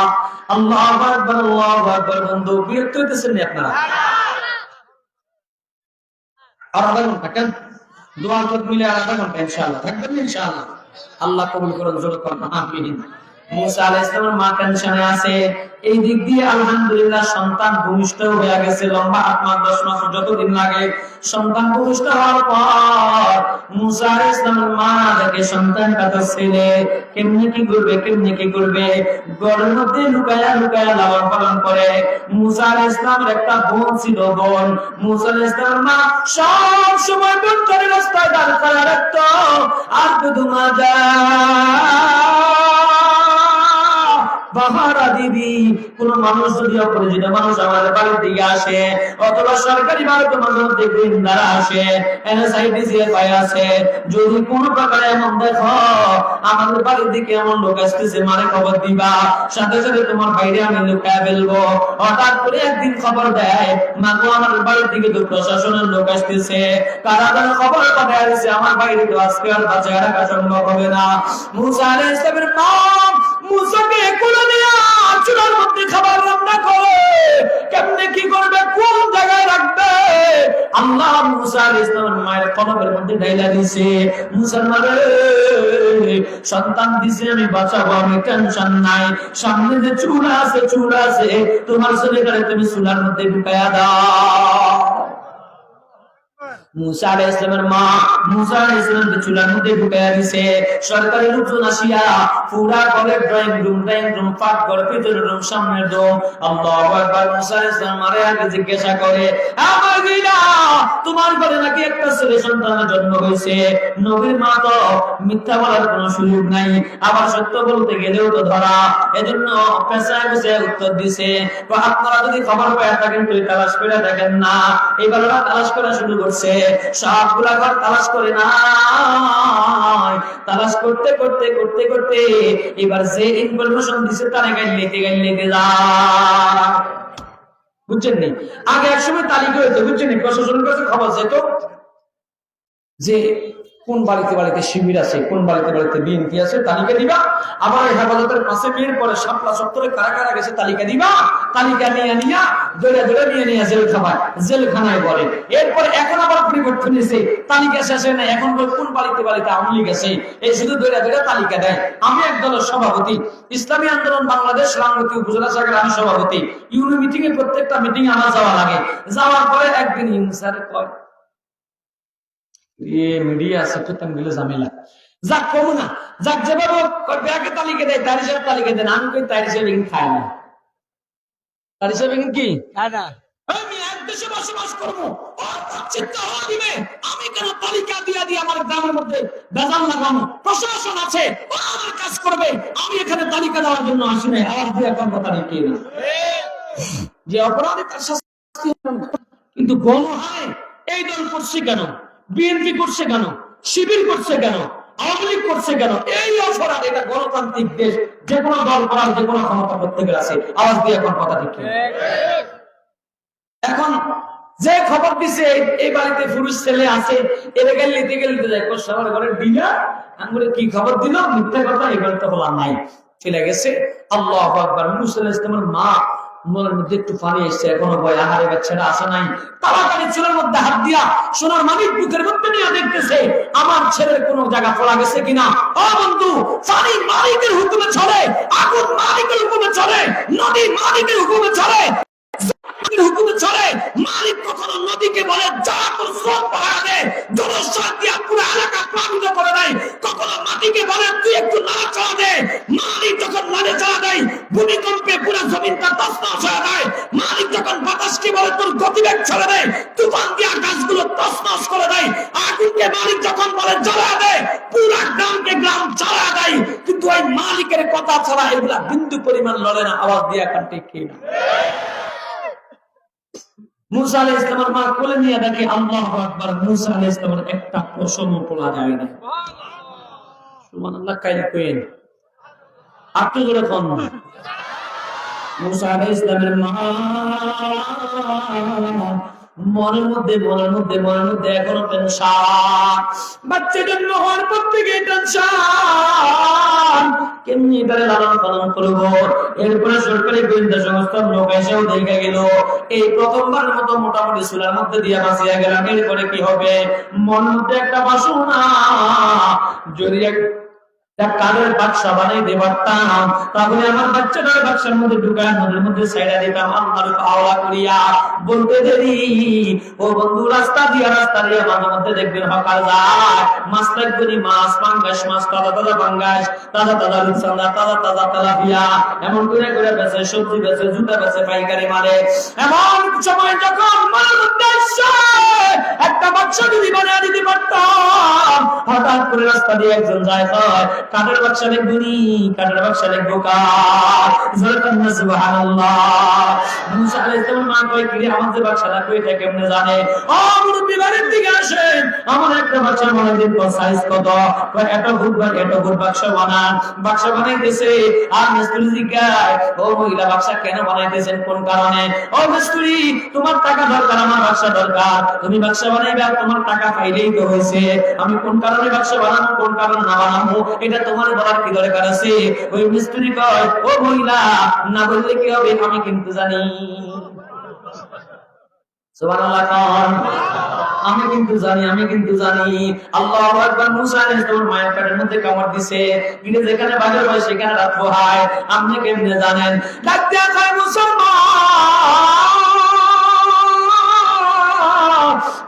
Speaker 1: আল্লাহু আকবার, আল্লাহু আকবার। বন্ধু বিরক্ত হইতেছেন না আপনারা? আর আধা ঘন্টা কেন দোয়া মিলে আর আধা ঘন্টা ইনশাআল্লাহ থাকবেন ইনশাআল্লাহ। আল্লাহ কবুল করুন, জোরে করুন আমিন। মুসা আলাইহিস সালামের মা টেনশনে আছে, এই দিক দিয়ে আলহামদুলিল্লাহ সন্তান ভূমিষ্ঠ হয়ে গেছে, লম্বা 8 মাস 10 মাস যতদিন লাগে। সন্তান ভূমিষ্ঠ হওয়ার পর মুসা আলাইহিস সালামের মা দেখে সন্তানটা তো ছেলে, কেমনে কি করবে ঘরের মধ্যে লুকায়া লুকায়া লালন পালন করে। মুসা আলাইহিস সালামের একটা বোন ছিল, বোন মুসা আলাইহিস সালামের মা সব সময় বোন করে রাস্তায় দাঁড় করা রাখতো, আর দুমা যা বাহারা দিবি, কোন মানুষ যদি অপরিচিত মানুষ আমাদের বাড়ির দিকে আসে, অথবা সরকারি ভারত মানুষ দেখবেন যারা আসে, NSIDCFI আছে, যদি কোন প্রকারে এমন দেখো আমাদের বাড়ির দিকে এমন লোক আসতেছে, মানে খবর দিবা, সাথে সাথে তোমার বাইরে আমি লুকায় ফেলবো। হঠাৎ করে একদিন খবর দেয়, মাগো আমাদের বাড়ির দিকে তো প্রশাসনের লোক আসতেছে, কারা যেন খবর পাঠায় আসছে, আমার বাইরে তো আজকে আর বাঁচিয়ে রাখা সম্ভব হবে না। মুসা আলাইহিস সালামের মা মুসাকে কোলে নিয়ে চুলার মধ্যে খাবার রান্না করে, কেমনে কি করবে, কোন জায়গায় রাখবে, আল্লাহ মুসা আলাইহিস সালামের মায়ের কলবের মধ্যে ঢাইলা দিয়েছে, মুসার মারে সন্তান দিছে আমি বাঁচাবো, আমি টেনশন নাই, সামনে যে চুলা আছে তোমার ছেলেটারে তুমি চুলার মধ্যে ঢুকায়া দাও। মুসা আলাইহিস সালামের মা মুসা আলাইহিস সালামকে চুলার মধ্যে ঢুকায়া দিয়েছে। সরকারি লোকজন আসিয়া পুরা ঘরে ড্রয়িং রুম পাক ঘর, ভিতরের রুম, সামনের রুম, আল্লাহু আকবার। মুসা আলাইহিস সালাম মারে আগে জিজ্ঞাসা করে, আমার গিলা তোমার ঘরে নাকি একটা ছেলে সন্তানের জন্ম হয়েছে? নবীর মা তো মিথ্যা বলার কোনো সুযোগ নাই, আবার সত্য বলতে গেলেও তো ধরা, এজন্য পেশায় বসে উত্তর দিছে, আপনারা যদি খবর পায় থাকেন তুই তালাশ করে দেখেন না। এবার ওরা তালাশ করা শুরু করছে, সবগুলা ঘর তালাশ করে না, তালাশ করতে করতে করতে করতে এবার যে ইনফরমেশন দিছে তারে গাইলেতে যা, বুঝছেন নি? আগে এক সময় তালিকা হইতো, বুঝছেন নি? প্রশাসনের কাছে খবর যেত যে কোন বাড়িতে শিবির আছে, কোন বাড়িতে বিএনপি আছে, তালিকা দিবা। আবার হেফাজতের পাশে বিয়ের পরে শাপলা চত্বরে কারা কারা গেছে তালিকা দিবা, তালিকা নিয়ে দৌড়ে নিয়ে জেলখানায় বলে। এরপরে এখন আবার পরিবর্তন হয়েছে, তালিকা শেষে নেই, এখন কোন বাড়িতে আওয়ামী লীগ আছে, এই শুধু দৌড়ে তালিকা দেয়। আমি এক দলের সভাপতি, ইসলামী আন্দোলন বাংলাদেশ রামগতি উপজেলা শাখার আমি সভাপতি। ইউনি মিটিং এ প্রত্যেকটা মিটিং আমার যাওয়া লাগে। যাওয়ার পরে একদিন ইনসারে কয় মিডিয়া আছে তো তামিলে ঝামেলা, যাক কমু না, যাক যেভাবে ব্যাগে তালিকা দেয় তার হিসেবে তালিকা দেন, আমি কই তার হিসেবে খায় না, তার হিসেবে কি খায় না। আমি এক দেশে বসবাস করবো, আমি কেন তালিকা দিয়ে আমার গ্রামের মধ্যে বেজাল লাগানো, প্রশাসন আছে আমার কাজ করবে, আমি এখানে তালিকা দেওয়ার জন্য আসি নাই। আবার দিয়ে কথা কি না, যে অপরাধী তার শাস্তি, কিন্তু গণহারে এই দল করছে কেন, বিএনপি করছে কেন, শিবির করছে কেন, আওয়ামী লীগ করছে কেন? এই অপরাধ, এটা গণতান্ত্রিক দেশ, যে কোনো দল করার যে কোনো ক্ষমতা প্রত্যেকের আছে। আওয়াজ দিয়ে এখন কথা ঠিক। এখন যে খবর দিছে এই বাড়িতে পুরুষ ছেলে আছে, এর গেলিতে যায় সবার ঘরে ডিনা আঙ্গুরে কি খবর দিল, মিথ্যা কথা, এবার তো বলা নাই, চলে গেছে। আল্লাহু আকবার। মুসা আলাইহিস সালামের মা মনের মধ্যে একটু পানি এসছে, এখনো ভয়, আহারে বাচ্চারা আসে নাই, তাড়াতাড়ি চুলের মধ্যে হাত দিয়া সোনার মানিক বুকের মধ্যে নিয়ে দেখতেছে আমার ছেলের কোন জায়গা খোলা গেছে কিনা। ও বন্ধু, পানি মালিকের হুকুমে চলে, আগুন মালিকের হুকুমে চলে, নদী মালিকের হুকুমে চলে, হুকুমে চলে। মালিক কখনো নদীকে বলে যা তোর সব পাহাড় দে, জলস্রোত দিয়া পুরো এলাকা প্লাবিত করে দেয়। কখনো মাটিকে বলে তুই একটু নাড়াচাড়া দে, মালিক যখন নাড়াচাড়া দেয় ভূমিকম্পে পুরো জমিনটা তছনছ হয়ে যায়। মালিক যখন বাতাসকে বলে তোর গতিবেগ ছেড়ে দেয়, তুফান দিয়া গাছগুলো তছনছ করে দেয়। আগুনকে মালিক যখন বলে জ্বালা দেয়, পুরা গ্রাম জ্বালা দেয়। কিন্তু ওই মালিকের কথা ছাড়া এগুলা বিন্দু পরিমাণ লড়ে না। আওয়াজ দিয়া কাটে কি না। মুসা আলাইহিস সালামের মা কোলে নিয়ে দেখে, আল্লাহু আকবার, মুসা আলাইহিস সালামের একটা পশম পোলা যায় না। সুবহানাল্লাহ, কাইল কইন আপনি জোরে কোন। মুসা আলাইহিস সালামের মা মনের মধ্যে এখনো টেনশন। বাচ্চা জন্ম হওয়ার পর থেকে টেনশন, কেমনি এটারে লালন পালন করবো। এরপরে সরকারি গোয়েন্দা সংস্থার লোক এসেও দেখা গেল এই প্রথমবারের মতো মোটামুটি চুলার মধ্যে দিয়ে বাঁচিয়া গেলাম। এরপরে কি হবে? মনের মধ্যে একটা বাসনা, যদি কালের বাক্সা বানাইতে পারতাম তাহলে আমার বাচ্চাটার বাক্সার মধ্যে ঢুকায় নদীর মধ্যে ছেড়ে দিতাম আল্লাহর পাওয়া করিয়া। বলতে দেরি ও বন্ধু, রাস্তা দিয়ে মাঝে মধ্যে দেখবেন হকার যায়, মাছ লাগবে, মাছ পাঙ্গাস মাছ, তাজা তাজা পাঙ্গাস, তাজা তাজা রূপচাঁদা, তাজা তাজা তেলাপিয়া, এমন করে করে বেচে, সবজি বেচে, জুতা বেচে, পাইকারি মারে। এমন সময় যখন মনের মধ্যে একটা বাচ্চা যদি বানিয়ে দিতে পারতাম, হঠাৎ করে রাস্তা দিয়ে একজন যায়, কাঠের বাক্সা লিখবি, কাঠের বাক্সা লিখবো কার? সুবহানাল্লাহ। মুসা আলাইহিস সালাম মা কয় কি আমাদের বাক্সা লাগবে, এটা কেমনে জানে? ও মুরব্বি বাড়ির দিকে আসেন, আমার একটা বাক্সা বানাই দিন, সাইজ কত? কয় এত ফুট বাক্সা বানান। বাক্সা বানাইতেছে, আর মিস্ত্রি জিজ্ঞাসা, ও মহিলা বাক্সা কেন বানাইতেছেন, কোন কারণে? ও মিস্ত্রি, তোমার টাকা দরকার, আমার বাক্সা দরকার, তুমি বাক্সা বানাইবে, আর তোমার টাকা পাইলেই তো হয়েছে। আমি কোন কারণে বাক্সা বানাবো, কোন কারণে না বানাবো, এটা তোমার বলার কি দরকার আছে? ওই মিস্ত্রি কয়, ও মহিলা, না বললে কি হবে, আমি কিন্তু জানি। সুবহানাল্লাহ, আমি কিন্তু জানি। আল্লাহু আকবার। মুসা আলাইহিস সালাম মায়ের পেটের মধ্যে কামড় দিছে, কিন্তু যেখানে বাজার হয় সেখানে রাত পোহায়। আপনি কেমনে জানেন? ডাকতে খায় মুসলমান,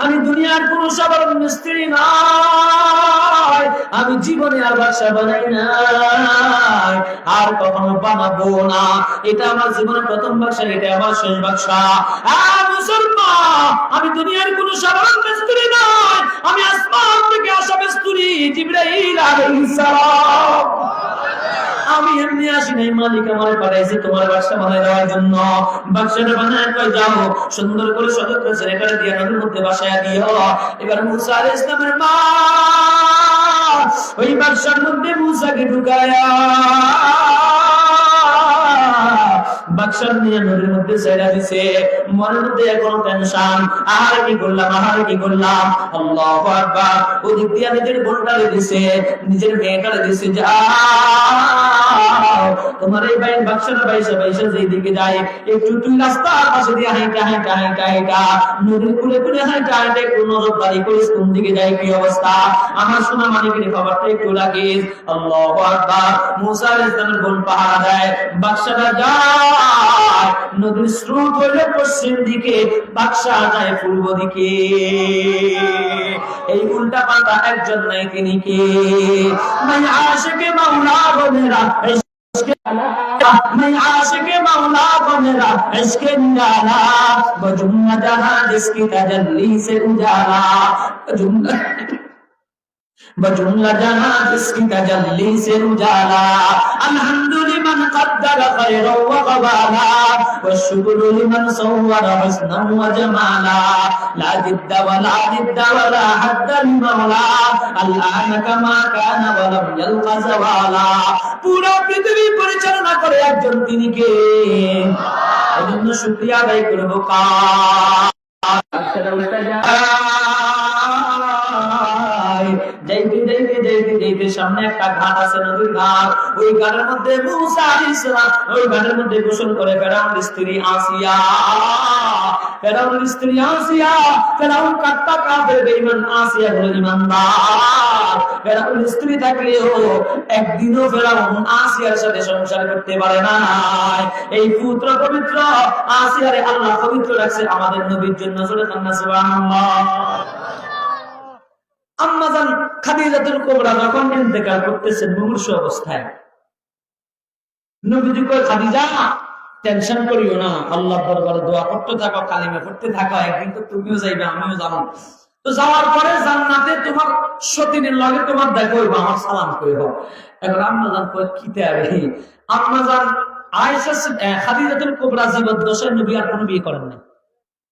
Speaker 1: আমি দুনিয়ার কোন সাধারণ মিস্ত্রি নয়, আমি জীবনে আর বাক্সা বানাই নাই, আর কখনো বানাবো না। এটা আমার জীবনের প্রথম বাক্সা, এটা আমার শেষ বাক্সা। মুসলমান, আমি দুনিয়ার কোন সাধারণ মিস্ত্রি নয়, আমি আসমান থেকে আসা মিস্ত্রি জিবরাইল আলাইহিস সালাম। আমি এমনি আসি নাই, মালিক আমার পাঠাইছে তোমার বাক্সা বানাই দেওয়ার জন্য। বাক্সাটা বানায় কয় যাও, সুন্দর করে সদর করে ছেলেটারে দিয়ে নদীর মধ্যে বাসায় দিও। এবার মুসা আলাইহিস সালামের মা ওই বাক্সার মধ্যে মুসাকে ঢুকায়া বাক্সার নিয়ে নদীর মধ্যে ছেড়ে দিছে। মনের মধ্যে এখন টেনশন, আর কি করলাম। আল্লাহু আকবার। ওদিক দিয়ে নিজের বোনটারে দিছে, নিজের মেয়েটারে দিছে, যাও তোমার এই বাইন বাক্সাটা বাইসা যেই দিকে যায়, একটু তুই রাস্তার পাশে দিয়ে হাইটা নদীর কুলে হাইটা একটু নজরদারি করিস, কোন দিকে যায়, কি অবস্থা। আমার সোনা মানিকের খবরটা একটু রাখিস। আল্লাহু আকবার। মুসা আলাইহিস সালামের বোন পাহারা দেয়, বাক্সাটা যায় নদীর স্রোত হইল পশ্চিম দিকে, বাক্সা যায় পূর্ব দিকে। এই উল্টা পাল্টা একজন নাই, তিনি কে? मैं आशिक मौला को मेरा मैं आशिक मौला को मेरा इश्क निराला, बजुम्मा जहां जिसकी तजल्ली से उजाला, बजुम्मा जहां जिसकी तजल्ली से उजाला, अल्हम्दुलिल्लाह कद्दर खैरा व क़बाला, वशुक्र लिमन सव्वरा हसना व जमाला, ला जिद्द वला हद्द लिमौला, अल्लाह कमा काना व लम यल्का ज़वाला। পুরো পৃথিবী পরিচালনা করে একজন, তিনি কে? এজন্য শুকরিয়া আদায় করব কার? সেটা উল্টা যাইতে সামনে একটা ঘাট আছে, নদীর ঘাট। ওই ঘাটের মধ্যে মুসা আলাইহিস সালাম ওই ঘাটের মধ্যে গোসল করে। ফেরাউনের স্ত্রী আসিয়া, ফেরাউন কাট্টা কাফের বেঈমান, আসিয়া হলো ইমানদার। ফেরাউনের স্ত্রী থাকলেও একদিনও ফেরাউন আসিয়ার সাথে সংসার করতে পারে না। এই পুত্র পবিত্র আসিয়ারে আল্লাহ পবিত্র রাখছে আমাদের নবীর জন্য। সুবহানাল্লাহ। আম্মাজান খাদিজাতুল কুবরা যখন ইন্তেকাল করতেছেন মুমূর্ষু অবস্থায়, নবীজি কয়, খাদিজা টেনশন করিও না, আল্লাহর দরবারে দোয়া করতে থাকো, কালিমা পড়তে থাকো, একদিন তো তুমিও যাইবে, আমিও যাব। তো যাওয়ার পরে জান্নাতে তোমার সতীনের লগে তোমার দেখা হইব, আমার সালাম কইব। এখন আম্মাজান কয়, কিতে আরে? আম্মাজান আয়েশা খাদিজাতুল কুবরা জীবদ্দশায় নবী আর কোনো বিয়ে করেন না,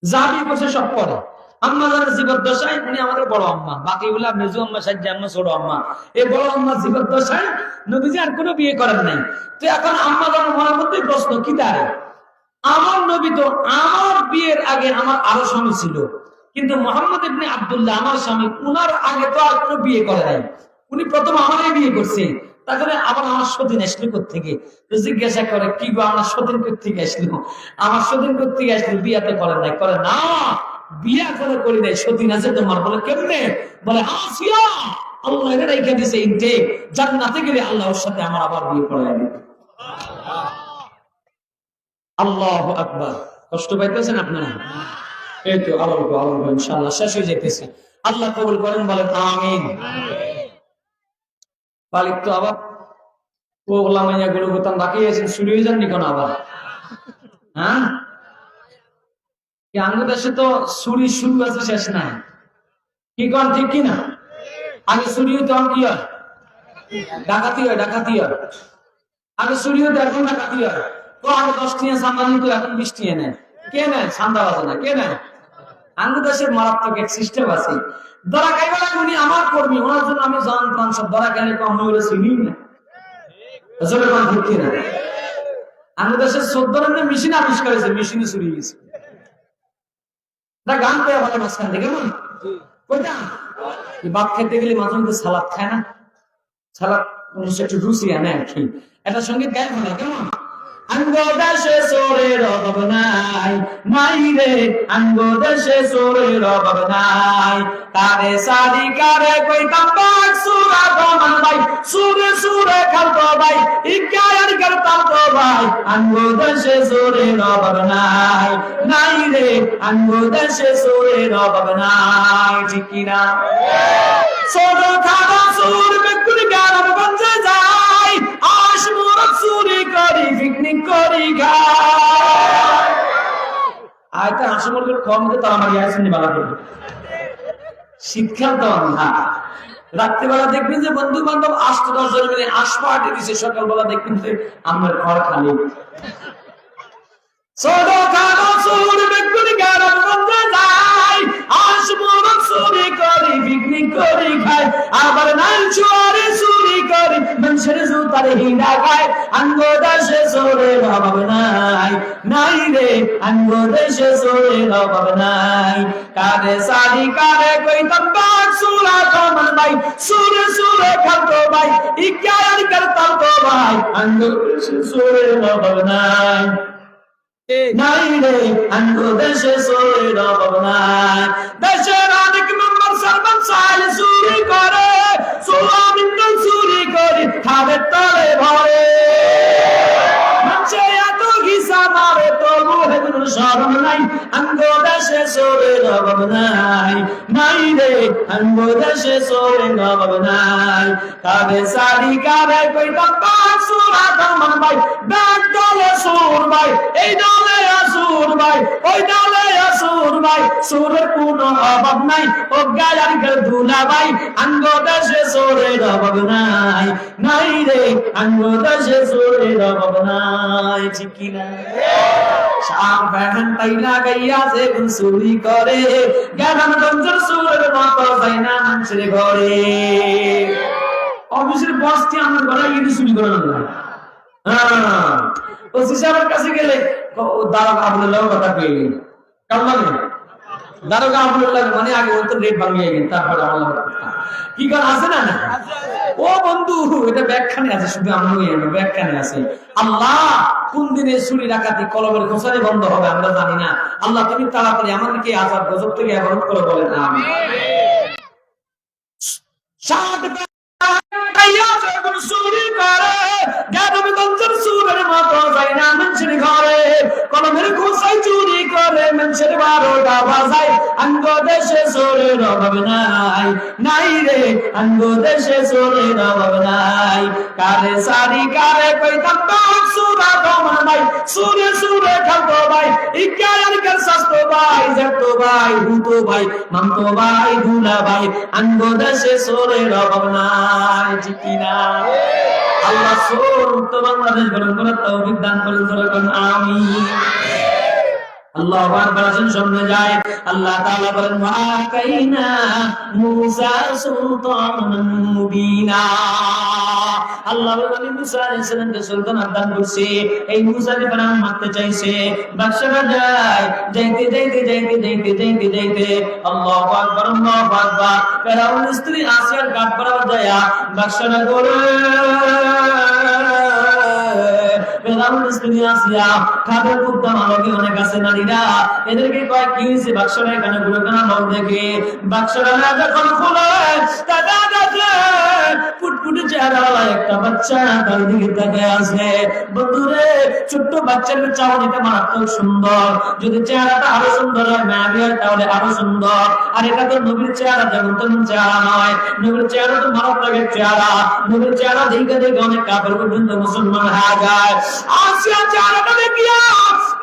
Speaker 1: যা বিয়ে করছে সব পরে। আম্মাজানের জীবদ্দশায় উনি আমাদের বড় আম্মা, বাকিগুলা মেজু আম্মা, সাজ্জা আম্মা, ছোট আম্মা। এই বড় আম্মা জীবদ্দশায় নবীজি আর কোনো বিয়ে করেন নাই। তো এখন আম্মাজানের মনের মধ্যে প্রশ্ন, কি দাঁড়ে? আমার নবী তো আমার বিয়ের আগে আমার আরো স্বামী ছিল, কিন্তু মোহাম্মদ ইবনে আব্দুল্লাহ আমার স্বামী, উনার আগে তো আর কোনো বিয়ে করে নাই, উনি প্রথম আমারই বিয়ে করছে। তারপরে আবার আমার সতীন আসলো কোত্থেকে, জিজ্ঞাসা করে কি গো আমার সতীন কোত্থেকে আসলো, আমার সতীন কোত্থেকে আসলো, বিয়াতে করে নাই, করে না বিয়া করে করি নাই, সতীন আছে তোমার। বলে কেমনে? বলে আসিয়া আল্লাহ এর রেখে দিয়েছে ইনটে, জান্নাতে গেলে আল্লাহর সাথে আমার আবার বিয়ে করায় দিবে। আল্লাহু আকবার। কষ্ট পাইতেছেন আপনারা? এই তো আবার ইনশাআল্লাহ শেষ হয়ে যাইতেছে। আল্লাহ কবুল করেন, বলেন আমিন। মালিক তো আবার ওগুলা মাইয়া গুলো গোতাম বাকি আছেন, শুরু হয়ে যাননি কেন আবার? হ্যাঁ, আমাদের দেশে তো চুরি শুরু আছে, শেষ নাই। কি কর ঠিক কিনা? আগে চুরি হতো, কি হয়? ডাকাতি হয়, ডাকাতি হয়। আগে চুরি হতো, এখন ডাকাতি হয়। তো আগে 10 টিয়া চান্দা নিত, এখন 20 টিয়া নেয়। কে নেয়? চান্দা বাজে না, কে নেয়? আমাদের দেশের মারাত্মক এক সিস্টেম আছে। ধরা খাইবে না, উনি আমার কর্মী, ওনার জন্য আমি জান প্রাণ সব ধরা খাইলে আমি বলে চিনি না। আমাদের দেশের 14 মেশিন আবিষ্কার হয়েছে, মেশিনে চুরি গেছে। গান পেয়ে ভালো মাঝখান থেকে কেমন ওইটা ভাত খেতে গেলে মাঝে মধ্যে সালাদ খায় না, সালাদ একটু রুচি আনে আর কি, এটা সঙ্গীত গায়ে ভালো কেমন? আঙ্গো দেশে চোরের অভাব নাই, নাই রে আঙ্গো দেশে চোরের অভাব নাই, কারে সারি কারে কইতাম বাক সুরা দমান ভাই, সুরে সুরে খালতো ভাই, ইকায়ার করতাম তো ভাই, আঙ্গো দেশে চোরের অভাব নাই, নাই রে আঙ্গো দেশে চোরের অভাব নাই। ঠিক কিনা? ছোট খাটো সুর বেকুনি গারাম গঞ্জে যায়, আশ মুরত চুরি করি পিকনিক করি খাই। আয়তা হাসি মুরগের কম দিয়ে তারা আমার ইয়াসিন বালা করবে। শীতকাল তো না, রাত্রিবেলা দেখবেন যে বন্ধু বান্ধব 8-10 জন মিলে আশপাটে দিচ্ছে, সকালবেলা দেখবেন যে আমার ঘর খালি। ছোট খাটো সুর বেকুনি গারাম গঞ্জে যায়, আশ মুরত চুরি করি পিকনিক করি খাই, আবার নাল চুয়ারে চুরি করি মানুষের জুতার হিনা খায়, আঙ্গো দেশে চোরের অভাব নাই, নাই রে আঙ্গো দেশে চোরের অভাব নাই, কারে সারি কারে কইতাম বাক সুরা দমান ভাই, সুরে সুরে খালতো ভাই, ইকায়ার করতাম তো ভাই, আঙ্গো দেশে চোরের অভাব নাই, নাই রে আঙ্গো দেশে চোরের অভাব নাই। দেশের অনেক মেম্বার সার্ভান্ট চাইলে চুরি করে, সোয়াবিন চুরি করে খাবে তলে ভরে, মানুষে এত ঘিসা মারে তবু হেগুন শরম নাই, আঙ্গো দেশে চোরের অভাব নাই, নাই রে আঙ্গো দেশে চোরের অভাব নাই, কাবে সারি কাবে কইতাম বাক সুরা দমান ভাই, ব্যাগ দলে সুর ভাই, এই দলে আসুর ভাই, ওই দলে আসুর ভাই, সুরের কোনো অভাব নাই, ও গায়ার দুলা ভাই, আঙ্গো দেশে চোরের অভাব নাই, নাই রে আঙ্গো দেশে চোরের অভাব নাই। ঠিক কিনা? শাম ফ্যান পাইলা গাইয়া যে চুরি করে, জ্ঞান গঞ্জের সুরের মতো যায় না মানুষের ঘরে। অফিসের বসটি আমার ঘরে গিয়ে চুরি করে না, হ্যাঁ ওসি সাহেবের কাছে গেলে দারোগা আবুল্লাহ কথা পেয়ে গেল, কেমন লাগে? দারোগা আবুল্লাহ মানে আগে ওর তো রেট ভাঙিয়ে গেল, তারপরে আমার কি কারণ আছে না? ও বন্ধু, এটা ব্যাখ্যানে আছে, শুধু আমি ব্যাখ্যানে আছে। আল্লাহ কোন দিনে চুরি ডাকাতি কলমের খোঁচারি বন্ধ হবে আমরা জানি না। আল্লাহ তুমি তাড়াতাড়ি আমাদেরকে আযাব গজব থেকে হেফাজত করে, বলেন আমিন। চুরি করে গ্রামগঞ্জের সুরের মতো যায় না মানুষের ঘরে, কলমের খোঁচাই চুরি করে মানুষের 12টা বাজায়, আঙ্গো দেশে চোরের অভাব নাই, নাই রে আঙ্গো দেশে চোরের অভাব নাই, কারে সারি কারে কইতাম বাক সুরা দমান ভাই, সুরে সুরে খালতো ভাই, ইকায়ার কর সাস্তো ভাই, জেতো ভাই, হুতো ভাই, মামতো ভাই, দুলা ভাই, আঙ্গো দেশে চোরের অভাব নাই। ঠিক কিনা? আল্লাহ চোর মুক্ত বাংলাদেশ গঠন করার তৌফিক দান করেন, আমিন। আল্লাহু আকবার, আসেন সামনে যায়। আল্লাহ তাআলা বলেন ওয়া আতাইনা মূসা সুলতানান মুবিনা। আল্লাহ বলেন মূসা আলাইহিস সালামকে সুলতানাত দান করছে। এই মূসাকে ফেরাউন মারতে চাইছে, বাদশারা যায় যাইতে যাইতে যাইতে যাইতে যাইতে যাইতে আল্লাহু আকবার আল্লাহু আকবার, ফেরাউনের স্ত্রী আসিয়ার কাঠ বরাবর যায় বাদশারা করে ফেরাউনের স্ত্রী আসিয়া খাদের কুত্তা মালকে অনেক আছে নারীরা, এদেরকে কয় কি হয়েছে বাদশারা এখানে ঘুরে কেনা লোক দেখে বাদশারা যখন খোলে টাকা দেখে ফুটফুটে চেহারাওয়ালা একটা বাচ্চা তার দিকে তাকিয়ে আছে। বন্ধুরে, ছোট্ট বাচ্চার চাওয়ানিটা মারাত্মক সুন্দর, যদি চেহারাটা আরো সুন্দর হয় মায়াবী হয় তাহলে আরো সুন্দর। আর এটা তো নবীর চেহারা, যেমন তেমন চেহারা নয়, নবীর চেহারা তো মারাত্মক চেহারা। নবীর চেহারা দেখে দেখে অনেক কাফের পর্যন্ত মুসলমান হয়ে যায়। আসিয়া চেহারাটা দেখিয়া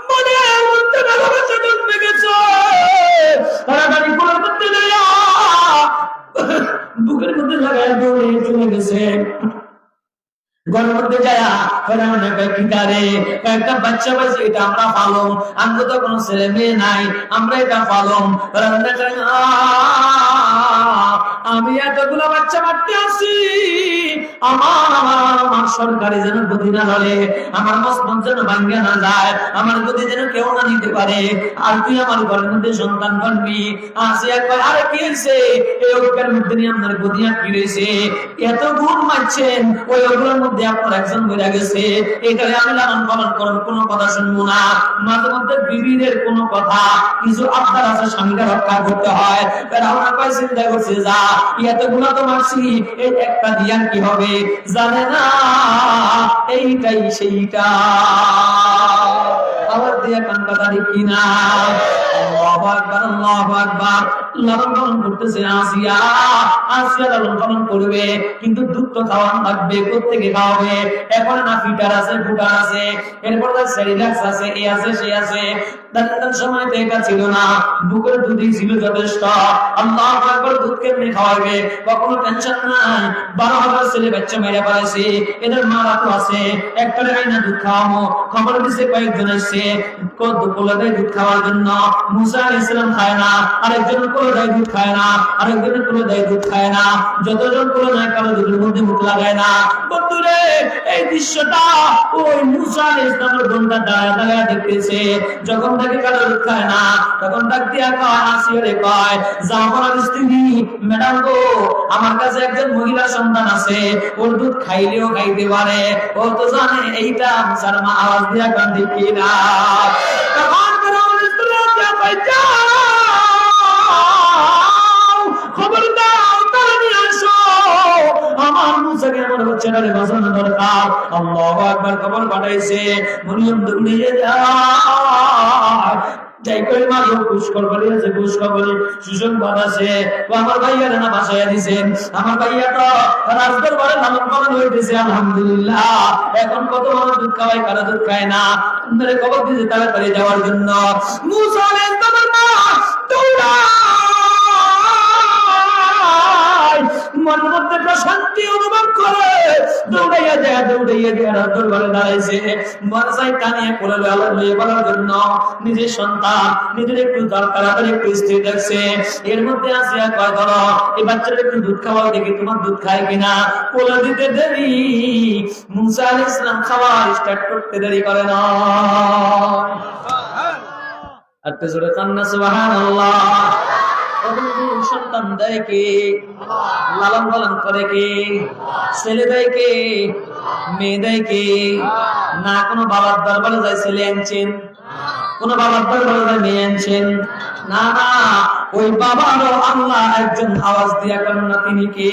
Speaker 1: মনের মধ্যে ভালোবাসা জন্মে গেছে, তাড়াতাড়ি কোলের মধ্যে লইয়া বুকের মধ্যে লাগায় দৌড়ে চলে গেছে। ঘরের মধ্যে যায় কয়েকটা বাচ্চা পাইছে, এটা আমরা পালং, আমরা তো কোনো ছেলে মেয়ে নাই, আমরা এটা পালং। আমি এতগুলো বাচ্চা মারতে আসি, আমার সরকারি যেন গতি না হলে, আমার মসনদ যেন ভাঙ্গে না যায়, আমার গতি যেন কেউ না নিতে পারে। আর তুই আমার ঘরের মধ্যে সন্তান করবি। আসিয়া কয় আরে কি হয়েছে, এই অজ্ঞার মধ্যে নিয়ে আপনার গতি কি রয়েছে, এত গুণ মারছেন, ওই ওগুলোর মধ্যে আপনার একজন বেড়ে গেছে, এটারে আমি লালন পালন করার কোনো কথা শুনবো না। মাঝে মধ্যে বিবিদের কোনো কথা কিছু আবদার আছে, স্বামীকে রক্ষা করতে হয়। আমরা কয় চিন্তা করছে যা এতগুলো তো মারছি, এই একটা দিয়ান কি হবে, জানে না এইটাই সেইটা আবার দিয়া কানকাটা দেখি না। আল্লাহু আকবার আল্লাহু আকবার, লালন পালন করতেছে আসিয়া। আসিয়া লালন পালন করবে, কিন্তু দুধ তো খাওয়ান লাগবে, কোত্থেকে খাওয়াবে? এখন না ফিটার আছে, ফুটার আছে, এরপর সেরিলাক্স আছে, এ আছে সে আছে। তার সময় তো এটা ছিল না, বুকের দুধই ছিল যথেষ্ট। আল্লাহু আকবার, দুধ কেমনে খাওয়াবে? কখনো টেনশন নাই, 12,000 ছেলে বাচ্চা মেরে ফেলেছে, এদের মারা তো আছে, একটা না দুধ খাওয়াবো। খবর দিছে কয়েকজন আসছে কোলে দেয় দুধ খাওয়ার জন্য। মুসা আলাইহিস সালাম খায় না, আরেকজন কোলে দেয় দুধ খায় না, আরেকজন কোলে দেয় দুধ খায় না, যতজন কোলে নেয় কারো দুধের মধ্যে মুখ লাগায় না। বন্ধুরে, এই দৃশ্যটা ওই মুসা আলাইহিস সালামের বোনটা দাঁড়ায় দাঁড়ায় দেখতেছে। যখন তাকে কারো দুধ খায় না, তখন ডাক দিয়া কয় আসিয়া রে, কয় জাফরের স্ত্রী ম্যাডাম গো, আমার কাছে একজন মহিলা সন্তান আছে, ওর দুধ খাইলেও খাইতে পারে, ও তো জানে এইটা মুসার মা। আওয়াজ দিয়া কান দেখি না, তখন খবর দাও, তাড়াতাড়ি আসো, আমার মুসাকে আমার বাচ্চাটারে বাঁচানো দরকার। আল্লাহু আকবার, খবর পাঠাইছে, মরিয়ম দৌড়িয়ে যায়। যাই করে মাঝে পুষ্কর করে আছে, পুষ্কর করে সুসংবাদ আছে, ও আমার ভাইয়া না বাসায় দিছেন, আমার ভাইয়া তো রাজদর বারে লালন পালন হইতেছে আলহামদুলিল্লাহ। এখন কত মানুষ দুধ খাওয়ায়, কারো দুধ খায় না, আপনাদের খবর দিতে তাড়াতাড়ি যাওয়ার জন্য। মুসা আলাইহিস সালামের মা মনের মধ্যে প্রশান্তি অনুভব করে দৌড়াইয়া যায়, দৌড়াইয়া গিয়ে রাজদর ঘরে দাঁড়াইছে, বরসাই টানিয়ে কোলে লইয়ে বলার জন্য। নিজের সন্তান, নিজের একটু দরকার, একটু স্ত্রী দেখছে, এর মধ্যে আসিয়া কয় ধরো এই বাচ্চাটা একটু দুধ খাওয়াও দেখি, তোমার দুধ খায় কিনা। কোলে দিতে দেরি, মুসা আলাইহিস সালাম খাওয়া স্টার্ট করতে দেরি করে না। একটু জোরে কান্না সুবহানাল্লাহ। সন্তান দেয় কে? লালন পালন করে কে? ছেলে দেয় কে? মেয়ে দেয় কে? না কোনো বাবার দরবারে যায় ছেলে আনছেন, কোন বাবার দরবারে যায় মেয়ে আনছেন, না না, ওই বাবারও আল্লাহ একজন আওয়াজ দিয়া করেন না, তিনি কে?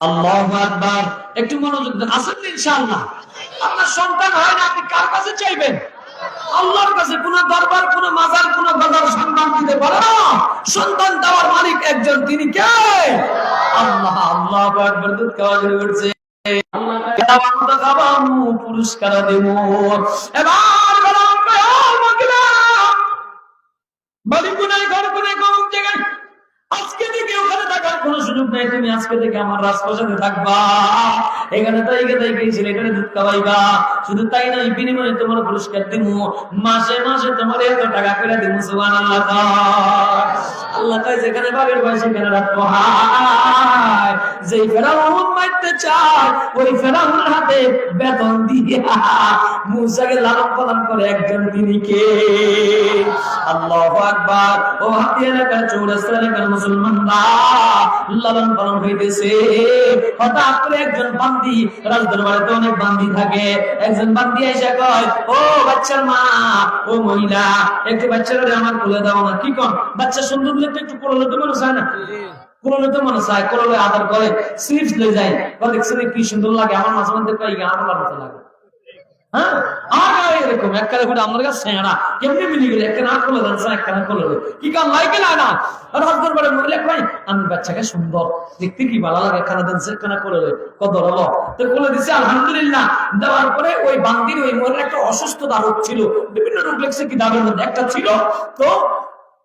Speaker 1: আল্লাহু আকবার, একটু মনোযোগ দেন। আসেন ইনশাআল্লাহ। আপনার সন্তান হয় না, আপনি কার কাছে চাইবেন? আল্লাহর কাছে। কোন দরবার, কোন মাজার, কোন বাজার সন্তান দিতে পারে না। সন্তান দেওয়ার মালিক একজন, তিনি কে? আল্লাহ। আল্লাহু আকবার, দুধ খাওয়া শুরু করছে। পুরস্কার দেব। এবার আজকে থেকে ওখানে থাকার কোন সুযোগ নাই, তুমি আজকে থেকে আমার রাজপ্রাসাদে থাকবা। এখানে তাই গেছিল, এখানে দুধ খাওয়াইবা। শুধু তাই নয়, বিনিময়ে তোমার পুরস্কার দিব, মাসে মাসে তোমার এত টাকা করে দিব। সুবহানাল্লাহ। আল্লাহ কয় যেখানে বাঘের ভয় সেখানে রাখবো। যে ফেরাউন মারতে চায় ওই ফেরাউনের হাতে বেতন দিয়া মুসাকে লালন পালন করে একজন, তিনি কে? আল্লাহু আকবার। ও হাতিয়া এলাকার চৌরাস্তা এলাকার মুসলমানরা, লালন পালন হইতেছে। হঠাৎ করে একজন বান্দি, রাজদরবারে তো অনেক বান্দি থাকে, একজন বান্দি এসে কয়, ও বাচ্চার মা, ও মহিলা, একটু বাচ্চারা আমার কোলে দাও না। কি কম, বাচ্চা সুন্দর দেখতে একটু কোলে তো মনে চায় না? কোলে তো মনে চায়, কোলে আদর করে, স্লিপস লয়ে যায়, দেখছেন কি সুন্দর লাগে, আমার মাঝে মধ্যে কই আমার মতো লাগে। হ্যাঁ, আর এরকম একখানে করে আমার কাছে সেরা কেমনি মিলি গেলে একটা না করলে দাঁড়াচ্ছে, একটা না করলে কি কাম লাগে না। রাজদরবারে মহিলা কই, আমি বাচ্চাকে সুন্দর দেখতে কি ভালো লাগে, একখানা দাঁড়াচ্ছে, একখানা করে কত হলো তো বলে দিছে আলহামদুলিল্লাহ। দেওয়ার পরে ওই বান্দির ওই মহিলার একটা অসুস্থতা রোগ ছিল, বিভিন্ন রোগ লেগেছে কিতাবের মধ্যে একটা ছিল। তো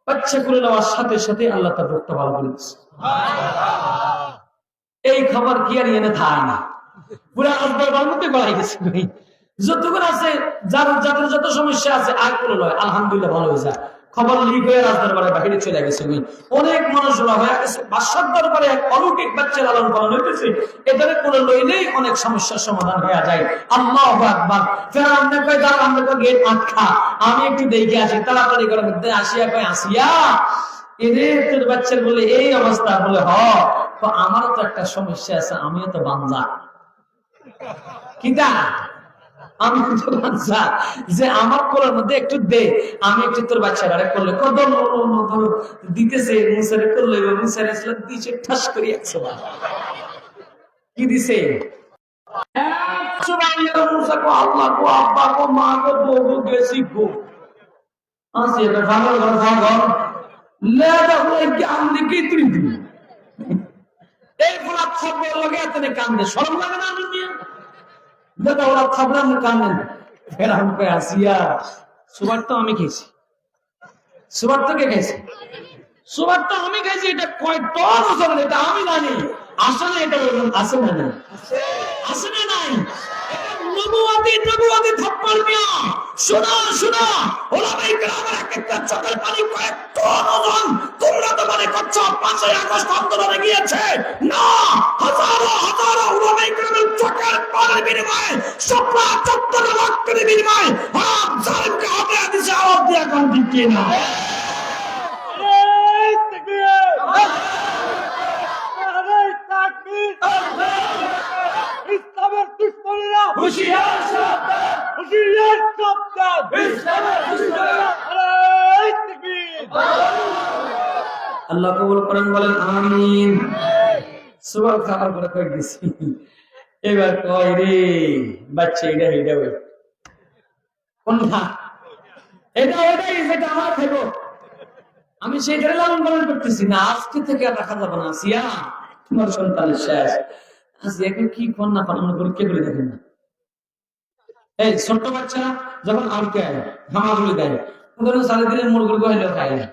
Speaker 1: বাচ্চা করে নেওয়ার সাথে সাথে আল্লাহ তার রোগটা ভালো করে দিচ্ছে। এই খবর কি আর এনে থায় না, পুরা রাজদরবার মধ্যে গড়াই গেছে। যতক্ষণ আছে, যাদের যত সমস্যা আছে আর কোনো নয়, আলহামদুলিল্লাহ ভালো হয়ে যায়। খবর লিক হয়ে রাজদরবারে বাহিরে চলে গেছে। অনেক মানুষ হয়ে গেছে, বাদশার দরবারে এক অলৌকিক বাচ্চা লালন পালন হইতেছে, এটারে কোনো লইলেই অনেক সমস্যার সমাধান হয়ে যায়। আল্লাহু আকবার। ফেরাউন কয়, দাঁড়া, আমরা তো গেট আটকা, আমি একটু দেখে আসি। তাড়াতাড়ি করে মধ্যে আসিয়া কয়, আসিয়া এদের তোর বাচ্চার বলে এই অবস্থা, বলে হ, তো আমারও তো একটা সমস্যা আছে, আমিও তো বান্দা। কিটা আমি তো বাচ্চা, যে আমার কোলের মধ্যে একটু দে, আমি একটু তোর বাচ্চারা করলে কত দিতেছে, মুসারে করলে মুসারে দিয়েছে ঠাস করে 100 বার। কি দিছে? আল্লাহ গো, আব্বা গো, মা গো, বউ গো, গেছি গো, আসি এটা ভাগল ঘর ভাগল লেদা হলে জ্ঞান দিকে তুই দিবি। এই গোলাপ থাকবে লগে এত কান্দে, শরম লাগে না? আমি দাদা ওরা খাবলাম কান্দেন। ফের আমাকে আসিয়া, সুবার তো আমি খেয়েছি, সুবার তো কে খেয়েছি? সুবার তো আমি খেয়েছি। এটা কয় টন ওজন, এটা আমি জানি। আসলে এটা আছে না নাই? আছে না নাই? নবুয়াতি থাপ্পড় মিয়া। শোনা শোনা, ওলামায়ে কেরামের একটা চোখের পানি কয়েক টন ওজন। তোমরা তো মনে করছো 5ই আগস্ট আন্দোলনে গিয়েছে, না, হাজারো হাজারো ওলামায়ে কেরামের চোখের পানির বিনিময়ে, 17 রক্তের বিনিময়ে হাত জালিমকে হাতে দিছে। আওয়াজ দিয়ে এখন দিকে না। ইসলামের দুশমনেরা হুঁশিয়ার, সাবধান, হুঁশিয়ার, সাবধান, ইসলামের দুশমনেরা। আরে তাকবীর। আল্লাহ কবুল করেন, বলেন আমিন। সুবহান খাবার করে কই দিছি। এবার কই রে বাচ্চা, এটা ওই কোনটা? এটা যেটা আমার খাইবো, আমি সেইটা লালন পালন করতেছি না। আজকে থেকে আর রাখা যাবে না। আসিয়া, তোমার সন্তানের শেষ। এখন কি কন্যা পালন পরীক্ষা করে দেখেন না। এই ছোট্ট বাচ্চা যখন আমকে হামাগুলি দেয়, ওদের সালে দিলে মুরগুর গাইল খায় না,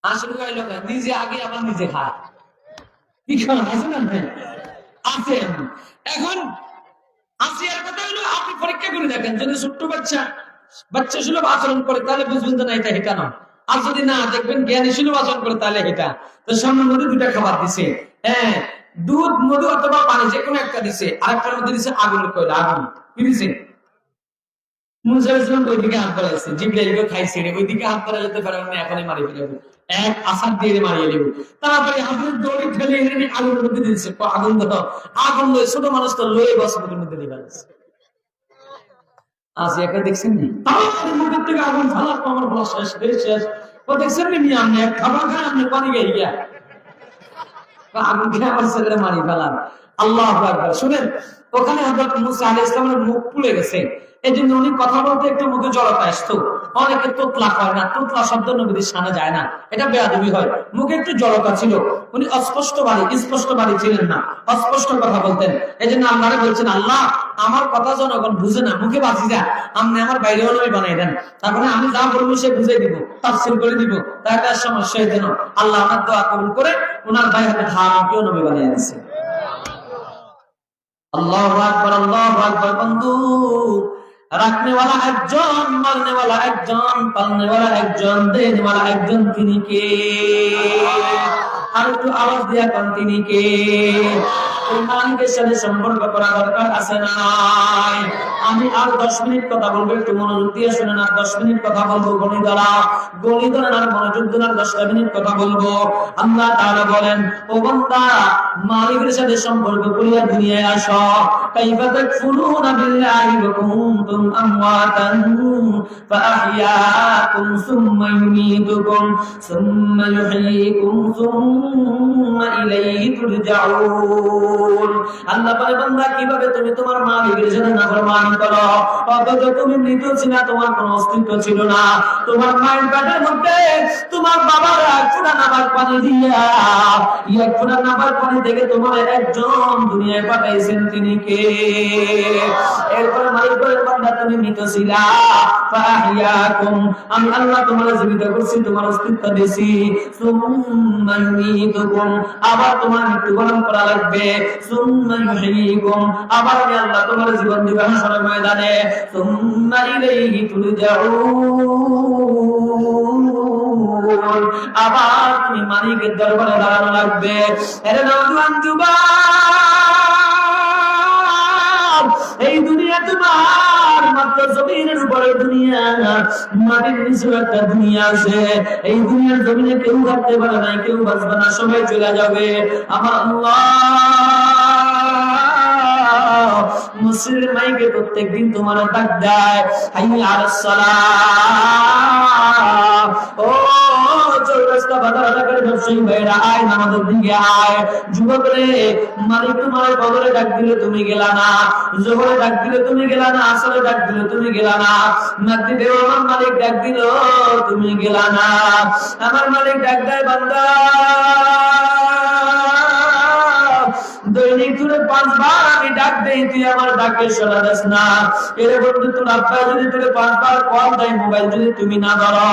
Speaker 1: আসলে গাইল খায়, নিজে আগে আবার নিজে খায়। কি খাওয়া আছে না? আছে। এখন আসিয়ার কথা হলো, আপনি পরীক্ষা করে দেখেন, যদি ছোট্ট বাচ্চা সুলভ আচরণ করে তাহলে বুঝবেন যে না, এটা হেটা না। আর যদি না দেখবেন জ্ঞানী সুলভ আচরণ করে তাহলে হেটা। তো সামনের মধ্যে 2টা খাবার দিছে, হ্যাঁ, দুধ, মধু অথবা পানি, যে কোনো একটা দিছে। আরেকটার মধ্যে দিছে আগুনের কয়লা, আগুন। কি দিছে? মুসা ইসলাম ওইদিকে হাত বাড়াইছে, জিবরাইলকে খাইছে, ওইদিকে হাত বাড়াইলে তো ফেরাউন এখনই মারি ফেলবে, এক আসাদ দিয়ে মারিয়ে দেব। তাড়াতাড়ি হাতের দড়ি ঠেলে এনে আগুনের মধ্যে দিয়েছে। আগুন ধরো, আগুন লয়ে, ছোট মানুষ তো লয়ে বসমের মধ্যে দিয়ে ফেলেছে। আজ একা দেখছেন নি, তাড়াতাড়ি মুখের থেকে আগুন ফালার পর আমার বলা শেষ শেষ। ও দেখছেন নি, আপনি এক খাবার খায়, আপনি পানি গাই গিয়া আগুন খেয়ে আমার ছেলেরা মারি ফেলার। আল্লাহু আকবার। শুনেন, ওখানে হযরত মুসা আলাইহিস সালামের মুখ পুড়ে গেছে, এই জন্য উনি কথা বলতে একটু মুখে জড়তা আসতো। অনেকে তোতলা হয় না, তোতলা শব্দ নবীদের শানে যায় না, এটা বেয়াদবি হয়। মুখে একটু জড়তা ছিল, উনি স্পষ্ট বাড়ি ছিলেন না, অস্পষ্ট কথা বলতেন। এই জন্য আল্লাহরে বলছেন, আল্লাহ আমার কথা জনগণ বুঝে না, মুখে বাঁচি যা, আপনি আমার বাইরেও নবী বানাই দেন, তারপরে আমি যা বলবো সে বুঝে দিব, তাফসীর করে দিব, তার একটা সমস্যা যেন আল্লাহ আমার দোয়া কবুল করে ওনার বাইরে ধারণকেও নবী বানিয়ে দিয়েছে। আল্লাহু আকবার, আল্লাহু আকবার। বন্ধু, রাখনে वाला একজন, মারনে वाला একজন, পালনে वाला একজন, দেনে वाला একজন, তিনি কে? আর একটু আওয়াজ দিয়া কোন তিনি কে? ওই মালিকের সাথে সম্পর্ক করা দরকার আছে না নাই? আমি আর 10 মিনিট কথা বলবো, একটু মনোযোগ দিয়ে শুনেন। আর 10 মিনিট কথা বলবো গলি ধরেন, আর মনোযোগ দিন। আর 10 মিনিট কথা বলবো। আল্লাহ তাআলা বলেন, ও বান্দা, মালিকের সাথে সম্পর্ক করিয়া দুনিয়ায় আসো। কাইফা তাকফুরুনা বিল্লাহি ওয়া কুনতুম আমওয়াতান ফাআহইয়াকুম সুম্মা ইউমীতুকুম সুম্মা ইউহয়ীকুম সুম্মা ইলাইহি তুরজাউন। আল্লাহ বলে, বান্দা, কিভাবে তুমি তোমার মালিকের সাথে নাফরমানি করো, অথচ তুমি মৃত ছিল, তোমার কোনো অস্তিত্ব ছিল না। তোমার মায়ের পেটের মধ্যে তোমার বাবার এক ফোঁটা নাপাক পানি দিয়া, এক ফোঁটা নাপাক পানি থেকে তোমার একজন দুনিয়ায় পাঠাইছেন, তিনি কে? এরপরে মালিক বলে, বান্দা, তুমি মৃত ছিলা, ফাহিয়াকুম, আমি আল্লাহ তোমার জীবিত করছি, তোমার অস্তিত্ব দিয়েছি। সুম্মা ইউমীতুকুম, আবার তোমার মৃত্যুবরণ করা লাগবে। সুম্মা ইউহয়ীকুম, আবার আমি আল্লাহ তোমার জীবন দিব হাসরের ময়দানে। সুম্মা ইলাইহি তুরজাউন, আবার তুমি মালিকের দরবারে দাঁড়ানো লাগবে। আরে নওজোয়ান যুবক, এই দুনিয়া তোমার মাত্র জমিনের উপরে দুনিয়া, মাটির নিচে একটা দুনিয়া আছে। এই দুনিয়ার জমিনে কেউ থাকতে পারে না, কেউ বাঁচবে না, সবাই চলে যাবে। আমার আল্লাহ মুসলিম মাইকে প্রত্যেকদিন তোমার ডাক দেয়, হাইয়া আলাস সালাহ। ও চৌরাস্তা বাজার এলাকার ব্যবসায়ী ভাইরা, আয় নামাজের দিকে আয়। যুবক রে, মালিক তোমার কবরে ডাক দিলে তুমি গেলা না, জোহরে ডাক দিলে তুমি গেলা না, আসরে ডাক দিলে তুমি গেলা না, মাগরিবে আমার মালিক ডাক দিল তুমি গেলা না। আমার মালিক ডাক দেয়, বান্দা, দৈনিক তুলে 5 বার আমি ডাক দেই, তুই আমার ডাকে সাড়া দিস না। এর বন্ধু, তোর আব্বা যদি তোকে 5 বার কল দেয়, মোবাইল যদি তুমি না ধরো,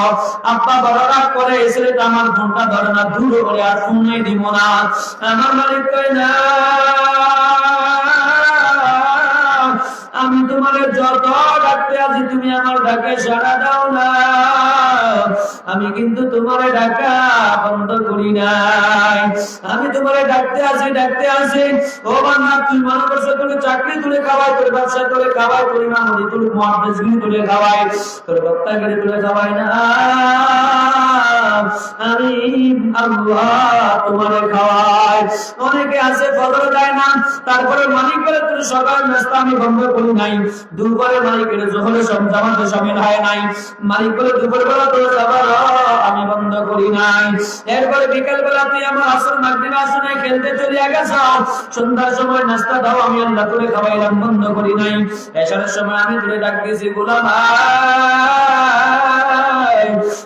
Speaker 1: আব্বা বড় রাগ করে, এই ছেলেটা আমার ফোনটা ধরে না, দূর করে আর ফোনই দিব না। আমার মালিক কয় না, আমি তোমার যত ডাকতে আছি, তুমি আমার ডাকে সাড়া দাও না। আমি কিন্তু তোমার ডাকা বন্ধ করি নাই। আমি তোমার ডাকতে আছি। ও বান্দা, তুই মনে করছো তোর চাকরি তুলে খাওয়াই, তোর ব্যবসা তুলে খাওয়াই, তোর ইমামতি, তোর মুহাদ্দিসগিরি তুলে খাওয়াই, তোর বক্তাগিরি তুলে খাওয়াই না। আমি আল্লাহ তোমারে খাওয়াই। অনেকে আছে ফজর দেয় না, তারপরে মালিক বলে তোর সকাল নাস্তা আমি বন্ধ করি নাই। দুপুরে মালিকের জোহরে সব জামাতে শামিল হয় নাই। মালিক বলে দুপুর বেলা তোর খাবার আমি বন্ধ করি নাই। এরপরে বিকেল বেলা তুই আমার আসর মাগরিব আসনে খেলতে চলে গেছ, সন্ধ্যার সময় নাস্তা দাও, আমি আল্লাহ তোরে খাওয়াইলাম, বন্ধ করি নাই। এশারের সময় আমি তোরে ডাক দিয়েছি, গোলাম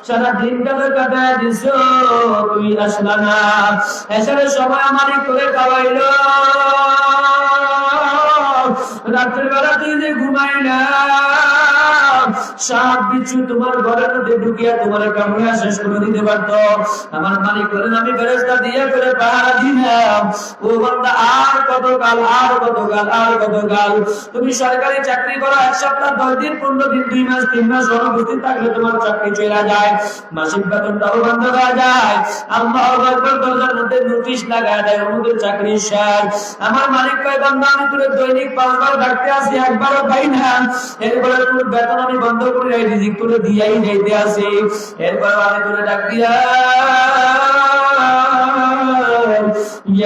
Speaker 1: সারা দিন কাটায় দিছ, তুই আসলা না। এশারের সময় মালিক তোরে খাওয়াইলো, রাত্রের বেলা তুই যে ঘুমাইলা, সাপ বিচ্ছু তোমার ঘরের মধ্যে ঢুকিয়া তোমার কামড়া শেষ করে দিতে পারতো। আমার মালিক বলেন, আমি ফেরেশতা দিয়ে করে পাহারা দিলাম। ও বান্দা, আর কত কাল, তুমি সরকারি চাকরি করো, 1 সপ্তাহ 10 দিন 15 দিন 2 মাস 3 মাস অনুপস্থিত থাকলে তোমার চাকরি চলে যায়, মাসিক বেতনটাও বন্ধ হয়ে যায়। আল্লাহু আকবার, দরজার মধ্যে নোটিশ লাগায় দেয়, ওদের চাকরি শেষ। আমার মালিক কয়, বান্দা, আমি তোর দৈনিক 5 বার ডাকতে আসি, একবারও পাই না। এরপরে তোর বেতন আমি বন্ধ করে রিজিক তোরে দিয়াই যাইতে আসি। এরপর আমি তোরে ডাক দিয়া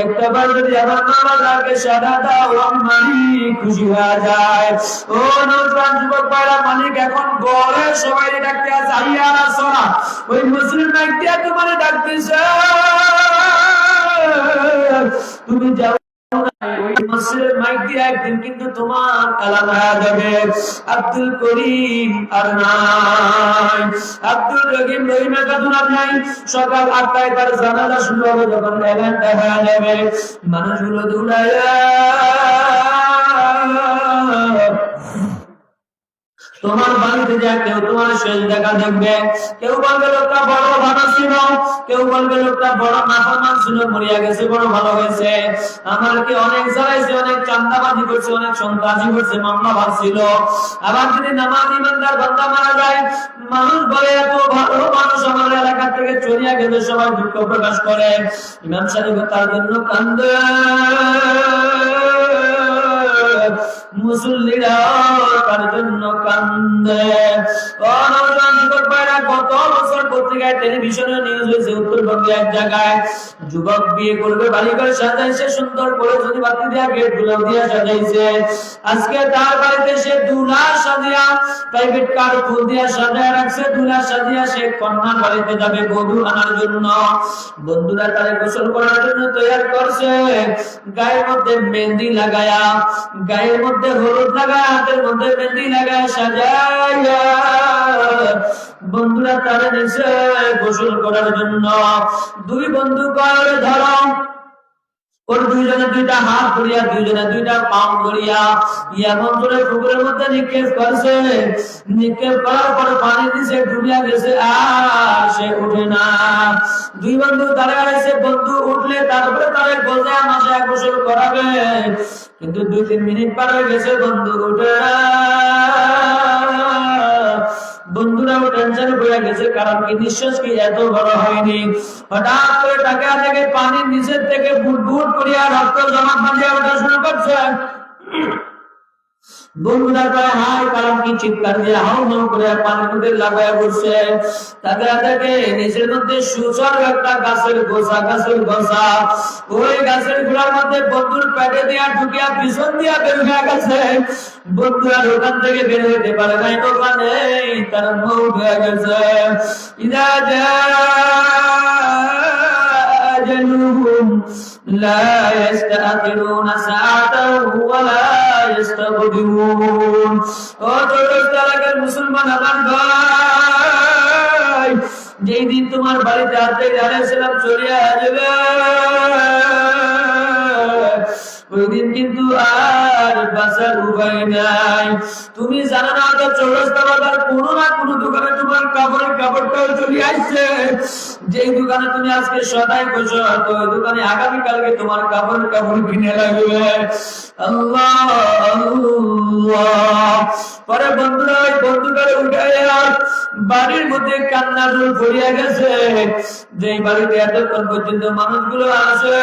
Speaker 1: একটা বার যদি আমার নামাজ আগে সাদা দাও, আমি মালিক খুশি হয়ে যায়। ও নওজোয়ান যুবক ভাইরা, মালিক এখন ঘরে সবাই ডাকতে আসে, আইয়া রাসূলা, ওই মুসলিম ব্যক্তি তোমারে ডাকতেছে, তুমি যাও। ওই মসজিদের মাইক দিয়ে একদিন কিন্তু তোমার কালাম হয়ে যাবে। আব্দুল করিম আর নাই, আব্দুল রহিম একাদুন আর নাই। সকাল 8টায় তার জানাজা শুরু হবে, যখন এলানটা হয়ে যাবে, মানুষগুলো দৌড়াইয়া তোমার বাড়িতে যায়, কেউ তোমার শেষ দেখা দেখবে, কেউ বলবে লোকটা বড় ভালো ছিল, কেউ বলবে লোকটা বড় নাফরমান ছিল, মরিয়া গেছে, বড় ভালো হয়েছে। আমার কি অনেক জ্বালাইছে, অনেক চাঁদাবাজি করছে, অনেক সন্ত্রাসী করছে, মামলা ভাবছিল। আবার যদি নামাজ ইমানদার বান্দা মারা যায়, মানুষ বলে এত ভালো মানুষ আমার এলাকা থেকে চলিয়া গেছে, সবাই দুঃখ প্রকাশ করে। ইমাম সাহেব তার জন্য কান্দে, মুসল্লিরা তার জন্য কান্দে। গত বছর পত্রিকায় টেলিভিশনে নিউজ হয়েছে, উত্তরবঙ্গে এক জায়গায় যুবক বিয়ে করবে, বাড়িঘর সাজাইছে সুন্দর করে, যদি বাতি দিয়া গেট গুলো দিয়া সাজাইছে। আজকে তার বাড়িতে সে দুলা সাজিয়া, প্রাইভেট কার ফুল দিয়া সাজায় রাখছে, দুলা সাজিয়া সে কন্যার বাড়িতে যাবে বধূ আনার জন্য। বন্ধুরা তারে গোসল করার জন্য তৈরি করছে, গায়ের মধ্যে মেহেন্দি লাগায়া, গায়ের মধ্যে হলুদ লাগায়, হাতের মধ্যে মেহেন্দি লাগায় সাজায়া বন্ধুরা তারা দেশে গোসল করার জন্য। দুই বন্ধু করে ধরো, ওর দুইজনে দুইটা হাত ধরিয়া, দুইজনে দুইটা পাও ধরিয়া এমন করে পুকুরের মধ্যে নিক্ষেপ করছে। নিক্ষেপ করার পর পানি দিছে, ডুবিয়া গেছে, আর সে উঠে না। দুই বন্ধু দাঁড়িয়ে আছে, বন্ধু উঠলে তারপরে তারে বলতে আমাকে গোসল করাবে, কিন্তু 2-3 মিনিট পার হয়ে গেছে, বন্ধু উঠে না। বন্ধুরাও টেনশন হয়ে গেছে, কারণ কি নিঃশ্বাস কি এত বড় হয়নি। হঠাৎ করে টাকা থেকে পানির নিচের থেকে বুট বুট করিয়া রক্ত জমা বাঁধিয়া ওঠা শুরু করছে। বন্ধুরা কয় হাই, কারণ কি চিৎকার দিয়ে হাউ হাউ করে পানির মধ্যে লাগাইয়া পড়ছে। তাদের থেকে নিচের মধ্যে সুচর একটা গাছের গোছা, গাছের গোছা, ওই গাছের গোড়ার মধ্যে বন্ধুর পেটে দিয়া ঢুকিয়া পিছন দিয়া বের হয়ে গেছে। বন্ধুরা দোকান থেকে বের হইতে পারে নাই, দোকানে তার মৌত হয়ে গেছে। ইদা لا يستأخرون ساعة ولا يستقدمون। ও ছোট্ট মুসলমান আমার ভাই, যেই দিন তোমার বাড়িতে আজকে আলাইহিসসালাম চলিয়া যাবে, ওই দিন কিন্তু আর বাঁচার উপায় নাই। তুমি জানো না, তো চৌরাস্তা বাজার কোনো না কোনো দোকানে তোমার কাপড়টাও চলে আসছে। যেই দোকানে তুমি আজকে সদাই বসো, তো ওই দোকানে আগামীকালকে তোমার কাপড় কিনে লাগবে। আল্লাহ আল্লাহ। পরে বন্ধুরা ওই বন্ধুটারে উঠাইয়া বাড়ির মধ্যে কান্না রোল পড়িয়া গেছে। যেই বাড়িতে এতক্ষণ পর্যন্ত মানুষগুলো আসে,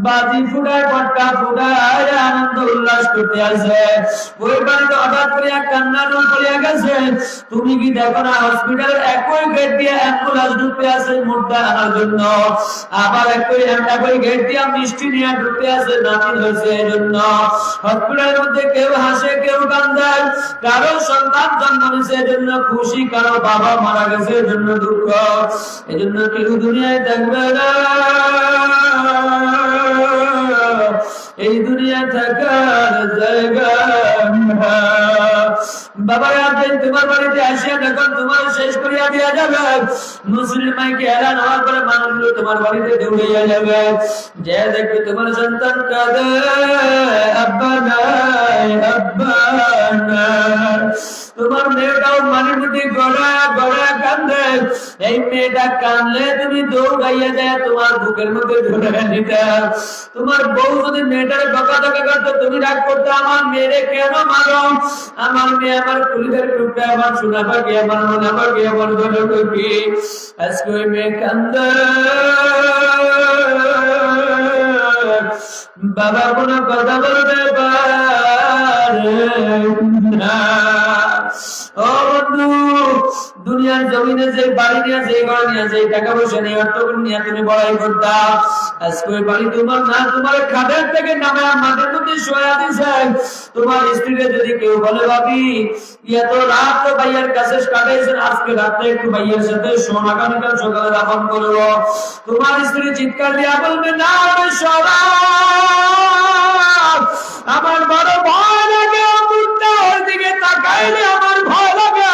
Speaker 1: বাজি ফুটায়, পটকা ফুটায়, আনন্দ উল্লাস করতে আসে, ওই বাড়িতে হঠাৎ করে কান্না রোল পড়িয়া গেছে। তুমি কি দেখো না, হসপিটালের একই গেট দিয়ে অ্যাম্বুলেন্স ঢুকতে আছে মুর্দা আনার জন্য, আবার একই গেট দিয়ে মিষ্টি নিয়ে ঢুকতে আছে নাতি হয়েছে এই জন্য। হসপিটালের মধ্যে কেউ হাসে, কেউ কান্দে, কারো সন্তান জন্ম নিয়েছে এই জন্য খুশি, কারো বাবা মারা গেছে এই জন্য দুঃখ। এই জন্য কেউ দুনিয়ায় দেখবে না এই দুনিয়া থাকার জায়গা। বাবা আপনি তোমার বাড়িতে আসিয়া দেখুন, তোমার শেষ করিয়া দিয়া যাবে। মুসলিম মাইকে এলান হওয়ার পরে মানুষগুলো তোমার বাড়িতে দৌড়িয়া যাবে, যে দেখবে তোমার সন্তান কাঁদে, আব্বা নাই, আব্বা নাই। তোমার মেয়েটাও মানির মধ্যে গড়ায় গড়ায় কান্দে। এই মেয়েটা কান্দলে তুমি দৌড়াইয়া যায় তোমার বুকের মধ্যে ঢুকে নিতে। তোমার বউ যদি মেয়েটার বকাঝকা করতো, তুমি রাগ করতে, আমার মেয়েরে কেন মারো, আমার মেয়ে আমার কুলিদের টুকরা, আমার সোনা পাখি, আমার মনে পাখি, আমার ধরে টুকি। আজকে ওই মেয়ে কান্দে, বাবা কোনো কথা বলতে পারে না। ও বন্ধু, দুনিয়ার জমিনে যে বাড়ি নিয়ে, যে ঘর নিয়ে, যে টাকা পয়সা নিয়ে, অর্থ নিয়ে তুমি বড়াই করতা, আজকে ওই বাড়ি তোমার না, তোমার খাটের থেকে নামে মাঠের মধ্যে শোয়া দিছে। তোমার স্ত্রীকে যদি কেউ বলে, ভাবি এত রাত তো ভাইয়ের কাছে কাটাইছেন, আজকে রাতে একটু ভাইয়ের সাথে শোন, আগামীকাল সকালে দাফন করবো, তোমার স্ত্রী চিৎকার দিয়া বলবে, না সরা, আমার বড় ভয় লাগে, মুদ্রার দিকে তাকাইলে আমার ভয় লাগে।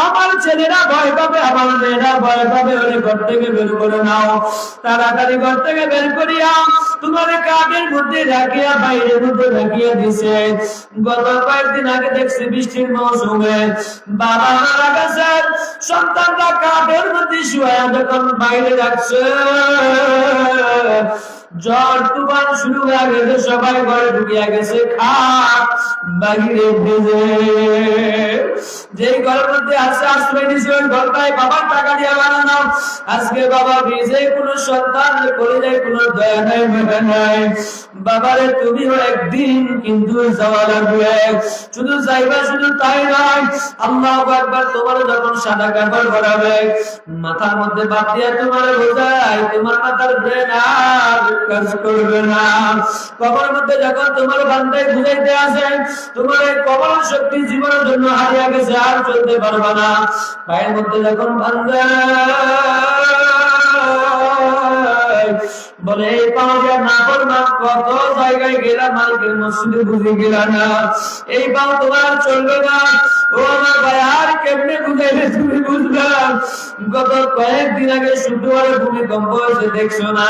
Speaker 1: আমার ছেলেরা ভয় পাবে, আমার মেয়েরা ভয় পাবে, ওরে ঘর থেকে বের করে নাও, তাড়াতাড়ি ঘর থেকে বের করিয়া তোমার কাঠের মধ্যে রাখিয়া বাইরের মধ্যে রাখিয়া দিছে। গত কয়েকদিন আগে দেখছি বৃষ্টির মৌসুমে বাবা মারা গেছে, সন্তানরা কাঠের মধ্যে শুয়ে যখন বাইরে রাখছে, ঝড় তুফান শুরু হয়ে গেছে, সবাই ঘরে ঢুকিয়া গেছে, খাট বাহিরে ভেজে। যেই ঘরের মধ্যে আছে আশ্রয় নিয়েছে ওই ঘরটায় বাবার টাকা দিয়ে বানানো, আজকে বাবা ভিজে, কোন সন্তান করে যায়, কোন দয়া নাই মেঘা নাই। বাবারে তুমিও একদিন কিন্তু যাওয়া লাগবে, শুধু যাইবা, শুধু তাই নয়, আল্লাহু আকবার, তোমার যখন সাদা কাপড় পরাবে, মাথার মধ্যে বাদ দিয়া তোমার বোঝায়, তোমার মাথার ব্রেন আর কাজ করবে না। কবরের মধ্যে যখন তোমার বান্দায় বুঝাইতে আসে, তোমার এই কবর শক্তি জীবনের জন্য হারিয়ে গেছে, আর চলতে পারবা না। পায়ের মধ্যে যখন বান্দা বলে এই পাও দিয়া না করবা, কত জায়গায় গেলাম, মালিকের মসজিদে বুঝে গেলাম না, এই পাও তোমার চলবে না। ও আমার ভাই, আর কেমনে বুঝাইলে তুমি বুঝবা? গত কয়েকদিন আগে শুক্রবারে ভূমিকম্প হয়েছে, দেখছো না?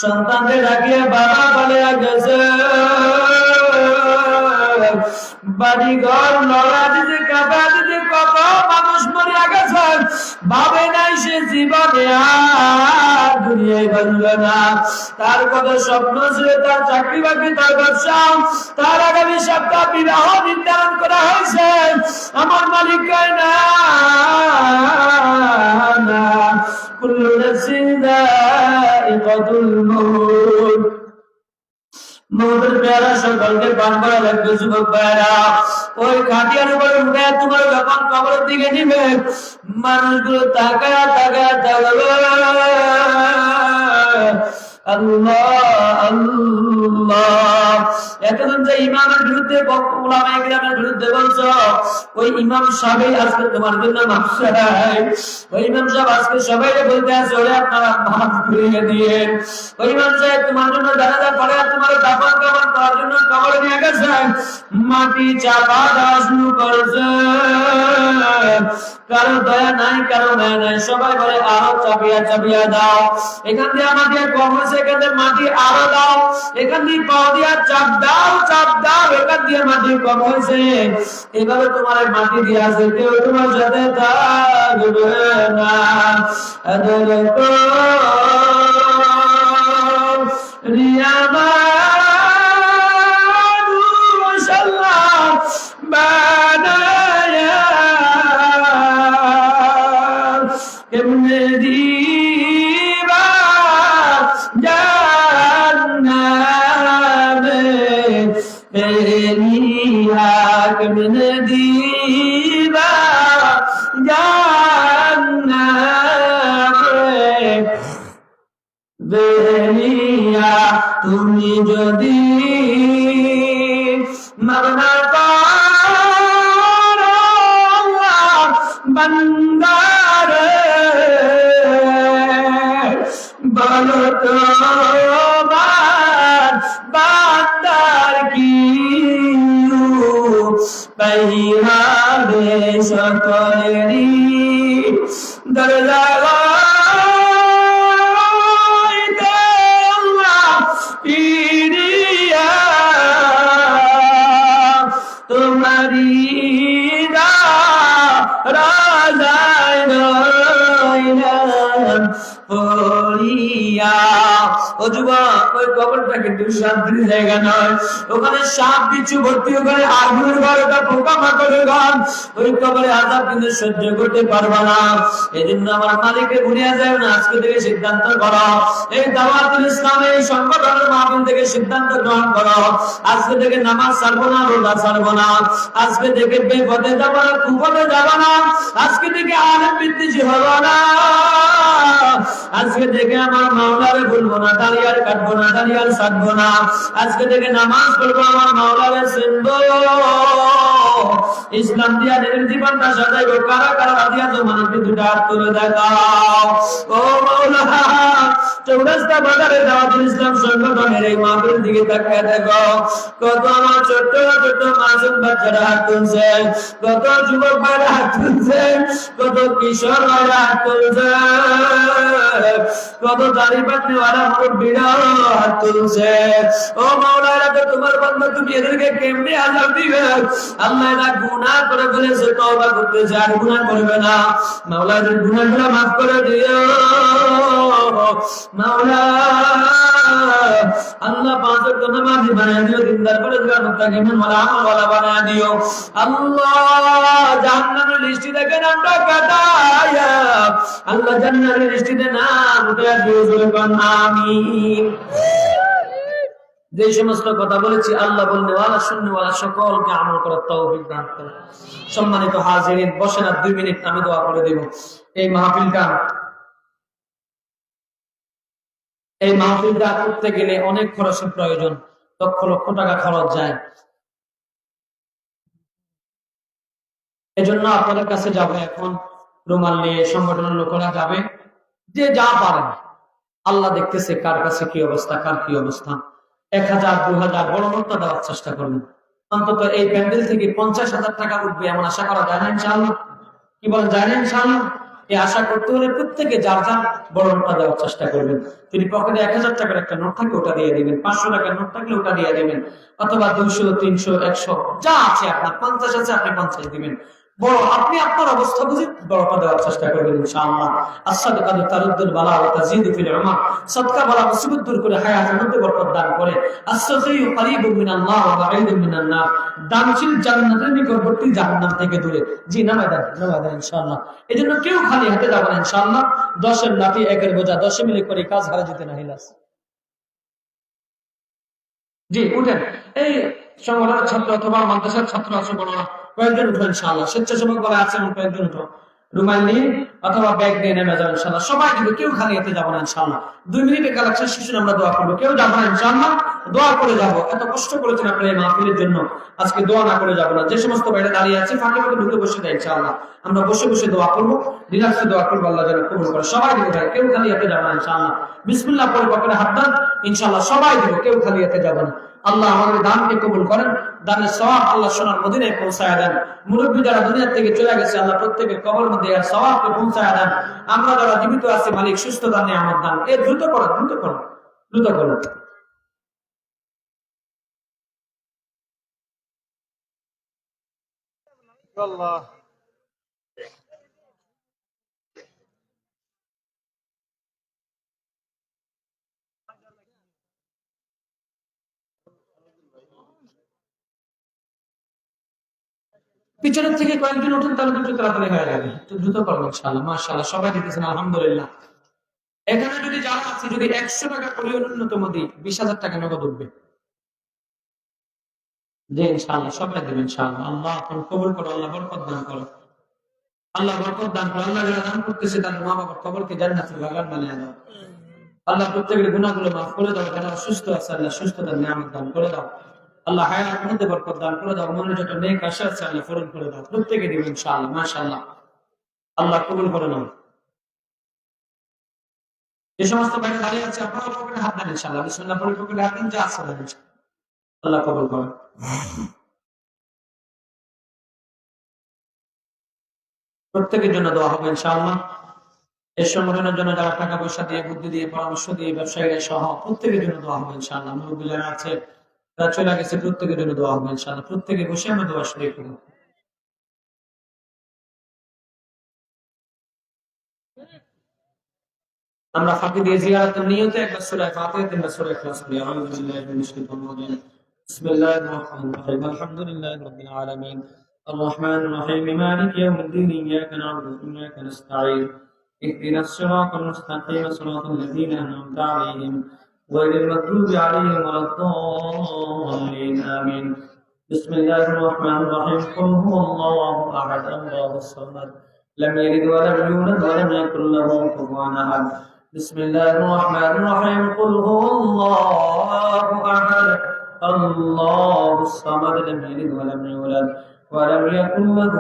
Speaker 1: সন্তানদের ডাকিয়ে বাবা বলে গেছে, বাড়ি ঘর লড়া দিতে কাঁপা দিতে কত মানুষ মরিয়া গেছে, ভাবে নাই সে জীবনে আর দুনিয়ায় বাঁচবে না। তার কত স্বপ্ন ছিল, তার চাকরি বাকরি, তার ব্যবসা, তার আগামী সপ্তাহ বিবাহ নির্ধারণ করা হয়েছে। আমার মালিক কয় না, কুল্লু নাফসিন যায়িকাতুল মউত, মৌতের পেয়ারা সকলকে পান করা লাগবে। যুবক ভাইরা, ওই খাটিয়ার উপরে উঠে তোমার যখন কবরের দিকে নিবে, মানুষগুলো তাকায়া তাকায়া তাকাবে, আল্লাহ আল্লাহ। এতদিন যে ইমামের বিরুদ্ধে ওলামায়ে কেরামের বিরুদ্ধে বলছো, ওই ইমাম সাহেব আজকে তোমার জন্য মাফ চায়। ওই ইমাম সাহেব আজকে সবাইকে বলতে আছে, ওরে আপনারা মাফ করে দিয়েন। ওই ইমাম সাহেব তোমার জন্য জানাজা পড়ে তোমার দাফন কাফন করার জন্য কবরে নিয়ে গেছে, মাটি চাপা দেওয়া শুরু করেছে। কারো দয়া নাই, কারো মায়া নাই, সবাই বলে আরো চাপিয়া চাপিয়া দাও, এখান দিয়ে আমাদের কম হয়েছে, এখান দিয়ে মাটি আরো দাও, এখান দিয়ে পাও দিয়া চাপ দাও, চাপ দাও, এখান দিয়ে মাটি কম হয়েছে। এভাবে তোমার মাটি দিয়ে আছে, কেউ তোমার সাথে থাকবে না। কেমনে দিবা জান্নাতে বেরিয়া, কেমনে দিবা জান্নাতে বেরিয়া, তুমি যদি মানা করো বান্দারে, বলো তোমার বান্দার কি পাইহাবে, সকলেরই দরজা তোমারি রাজায় নয়ন পড়িয়া। ও যুবক, ওই কবরটা কিন্তু শান্তির জায়গা নয়, ওখানে সাপ বিচ্ছু ভর্তি, ওখানে আগুনের ঘর, ওটা পোকা মাকড়ের ঘর, ওই কবরে আযাব কিন্তু সহ্য করতে পারবা না। এজন্য আমার মালিককে ভুলিয়া যায় না। আজকে থেকে সিদ্ধান্ত করো, এই দাওয়াতুল ইসলামের এই সংগঠনের মাহফিল থেকে সিদ্ধান্ত গ্রহণ করো, আজকে থেকে নামাজ ছাড়বো না, রোজা ছাড়বো না, আজকে থেকে বেপথে যাবো না, কুপথে যাবো না, আজকে থেকে আলেম বিদ্বেষী হবো না, আজকে থেকে আমার মাওলারে ভুলবো না, দাঁড়িয়ার কাটবো না, দাঁড়িয়ার ছাড়বো না, আজকে থেকে নামাজ পড়বো, আমার মাওলারে চিনবো। ইসলাম দিয়া নিজের জীবনটা সাজাইব, কারা কারা রাজি আছো মানুষকে দুটো হাত তুলে দেখাও। ও মাওলা, চৌরাস্তা বাজারে দাওয়াতুল ইসলাম সংগঠনের এই মাহফিল দিকে তাকিয়ে দেখো, কত আমার ছোট্ট ছোট্ট মাসুম বাচ্চারা হাত তুলছে, কত যুবক ভাইরা হাত তুলছে, কত কিশোর ভাইরা হাত তুলছে, কত দাড়ি পাতনিওয়ালা মুরব্বিরা হাত তুলছে। ও মাওলা, এরা তো তোমার বান্দা, তুমি এদেরকে কেমনে আযাব দিবে? আল্লাহ, এরা গুনাহ করে ফেলেছে, তওবা করতেছে, আর গুনাহ করবে না। মাওলা, এদের গুনাহগুলো মাফ করে দিও মাওলা। আল্লাহ, পাঁচ ওয়াক্ত নামাজি বানায় দিও, দিনদার পরেজগার মুত্তাকিন ওয়ালা আমল ওয়ালা বানায় দিও। আল্লাহ, জাহান্নামের লিস্টে দেখে নামটা কাটায়া, আল্লাহ জান্নাতের লিস্টে নাম উঠায়া দিও, জোরে বল আমিন। যে সমস্ত কথা বলেছি আল্লাহ বলনেওয়ালা শুননেওয়ালা সকলকে আমল করার তৌফিক দান করুন। সম্মানিত হাজিরিন, বসেন আর 2 মিনিট আমি দোয়া করে দেব। এই মাহফিলটা করতে গেলে অনেক খরচের প্রয়োজন, লক্ষ লক্ষ টাকা খরচ যায়। এজন্য আপনাদের কাছে যাবে, এখন রুমাল নিয়ে সংগঠনের লোকেরা যাবে, যে যা পারেন। আল্লাহ দেখতেছে কার কাছে কি অবস্থা, কার কি অবস্থা। 1000, 2000 বড় নোটটা দেওয়ার চেষ্টা করবেন। অন্তত এই প্যান্ডেল থেকে 50,000 টাকা উঠবে এমন আশা করা যায় না ইনশাআল্লাহ? কি বলেন, যায় না ইনশাআল্লাহ? এই আশা করতে হলে প্রত্যেকে যার যার বড় নোটটা দেওয়ার চেষ্টা করবেন। যদি পকেটে 1000 টাকার একটা নোট থাকে ওটা দিয়ে দিবেন, 500 টাকার নোট থাকলে ওটা দিয়ে দিবেন, অথবা 200, 300, 100 যা আছে আপনার, 50 আছে আপনি 50 দিবেন। বড় আপনি আপনার অবস্থা বুঝে বড়টা দেওয়ার চেষ্টা করবেন ইনশাআল্লাহ। as-সাদকাতু তারুদ্দুল বালা ওয়া তাজিদু ফিল উমর, সাদকা বালা মুসিবত দূর করে হায়াতের মধ্যে বরকত দান করে। as-সাখিয়ু করিবুম মিনাল্লাহ ওয়া বাঈদুম মিনান নার, দানশীল জান্নাতের নিকটবর্তী জাহান্নাম থেকে দূরে। জি, নামায় দেন ইনশাআল্লাহ। এজন্য কেউ খালি হাতে যাবেন ইনশাআল্লাহ। 10 এর লাঠি 1 এর বোঝা 10 মিলে করে কাজ হারা যেতে না হিলাস। জি, উঠেন। এই সংগঠনের ছাত্র অথবা মাদ্রাসার ছাত্র আছে বড়রা, কয়েকজন উঠো ইনশাআল্লাহ। স্বেচ্ছাসেবক বলা আছে এবং কয়েকজন উঠো, রুমাল নিয়ে অথবা ব্যাগ নিয়ে নেমে যাও ইনশাআল্লাহ। সবাই দিবে, কেউ খালি হাতে যাবো না ইনশাআল্লাহ। 2 মিনিটের কালেকশন শেষে আমরা দোয়া করবো, কেউ যাবো না ইনশাআল্লাহ, দোয়া করে যাবো। এত কষ্ট করেছেন আপনারা এই মাহফিলের জন্য, আজকে দোয়া না করে যাবো না। যে সমস্ত বাইরে দাঁড়িয়ে আছে ফাঁকে ফাঁকে ঢুকে বসে দেয় ইনশাআল্লাহ, আমরা বসে বসে দোয়া করবো, রিল্যাক্সে দোয়া করবো, আল্লাহ যেন কবুল করে। সবাই দিবে ভাই, কেউ খালি হাতে যাবো না ইনশাআল্লাহ। বিসমিল্লাহ পরে পকেটে হাত দেন ইনশাআল্লাহ, সবাই দিব, কেউ খালি হাতে যাবো না। আল্লাহ আমাদের দানকে কবুল করেন, দানের সওয়াব আল্লাহ সোনার মদিনায় পৌঁছায় দেন। মুরব্বী যারা দুনিয়া থেকে চলে গেছে আল্লাহ প্রত্যেকের কবরের মধ্যে এর সওয়াবকে পৌঁছায় দেন। আমরা যারা জীবিত আছি মালিক সুস্থতা নিয়ামত দান। দ্রুত করুন, দ্রুত করুন, দ্রুত করুন। আল্লাহ পিছনের থেকে কয়েকজন উঠেন, তাহলে কিন্তু তাড়াতাড়ি হয়ে যাবে। একটু দ্রুত করবেন ইনশাআল্লাহ। মাশাআল্লাহ, সবাই দিতেছেন আলহামদুলিল্লাহ। এখানে যদি যারা আছে, যদি 100 টাকা করে ন্যূনতম দিই, 20,000 টাকা নগদ উঠবে। জি ইনশাআল্লাহ, সবাই দেবেন ইনশাআল্লাহ। আল্লাহ আপনি কবুল করো, আল্লাহ বরকত দান করো, আল্লাহ বরকত দান করো। আল্লাহ যারা দান করতেছে তাদের মা বাবার কবরকে জান্নাতের বাগান বানিয়ে দাও। আল্লাহ প্রত্যেকের গুনাহগুলো মাফ করে দাও। যারা অসুস্থ আছে আল্লাহ সুস্থতার নিয়ামত দান করে দাও। আল্লাহ হায়াতের মধ্যে বরকত দান করে দাও। মনের যত নেক আশা আছে আল্লাহ পূরণ করে দাও। প্রত্যেকে দিবেন ইনশাআল্লাহ। মাশাআল্লাহ, আল্লাহ কবুল করে নাও। যে সমস্ত বাইরে দাঁড়িয়ে আছে আপনারা পকেটে হাত দেন ইনশাআল্লাহ। বিসমিল্লাহ পরে পকেটে হাত দেন, যা আছে দেন, আল্লাহ কবুল করেন। প্রত্যেকের জন্য দোয়া হবে ইনশাআল্লাহ। এই সংগঠনের জন্য যারা টাকা পয়সা দিয়ে, বুদ্ধি দিয়ে, পরামর্শ দিয়ে, ব্যবসায়ীরা সহ প্রত্যেকের জন্য দোয়া হবে ইনশাআল্লাহ। মুরব্বী যারা আছে, যারা চলে গেছে, প্রত্যেকের জন্য দোয়া হবে ইনশাআল্লাহ। প্রত্যেকে বসে আমরা দোয়া শুরু করব। আমরা ফাঁকি দিয়ে জিয়ারতের নিয়তে একবার সূরা ফাতিহা কিংবা সূরা ইখলাস পড়ি। আউযু বিল্লাহি মিনাশ শাইতানির রাজিম। বিসমিল্লাহির রাহমানির রাহিম। আলহামদুলিল্লাহি রাব্বিল আলামিন। الرحمن الرحيم مالك يوم الدين إياك نعبد وإياك نستعين اهدنا الصراط المستقيم صراط الذين أنعمت عليهم غير المغضوب عليهم ولا الضالين آمين. بسم الله الرحمن الرحيم. قل هو الله أحد الله الصمد لم يلد ولم يولد ولم يكن له كفوا أحد. بسم الله الرحمن الرحيم. قل هو الله أحد الله الصمد لم يلد ولم يولد ولم يكن له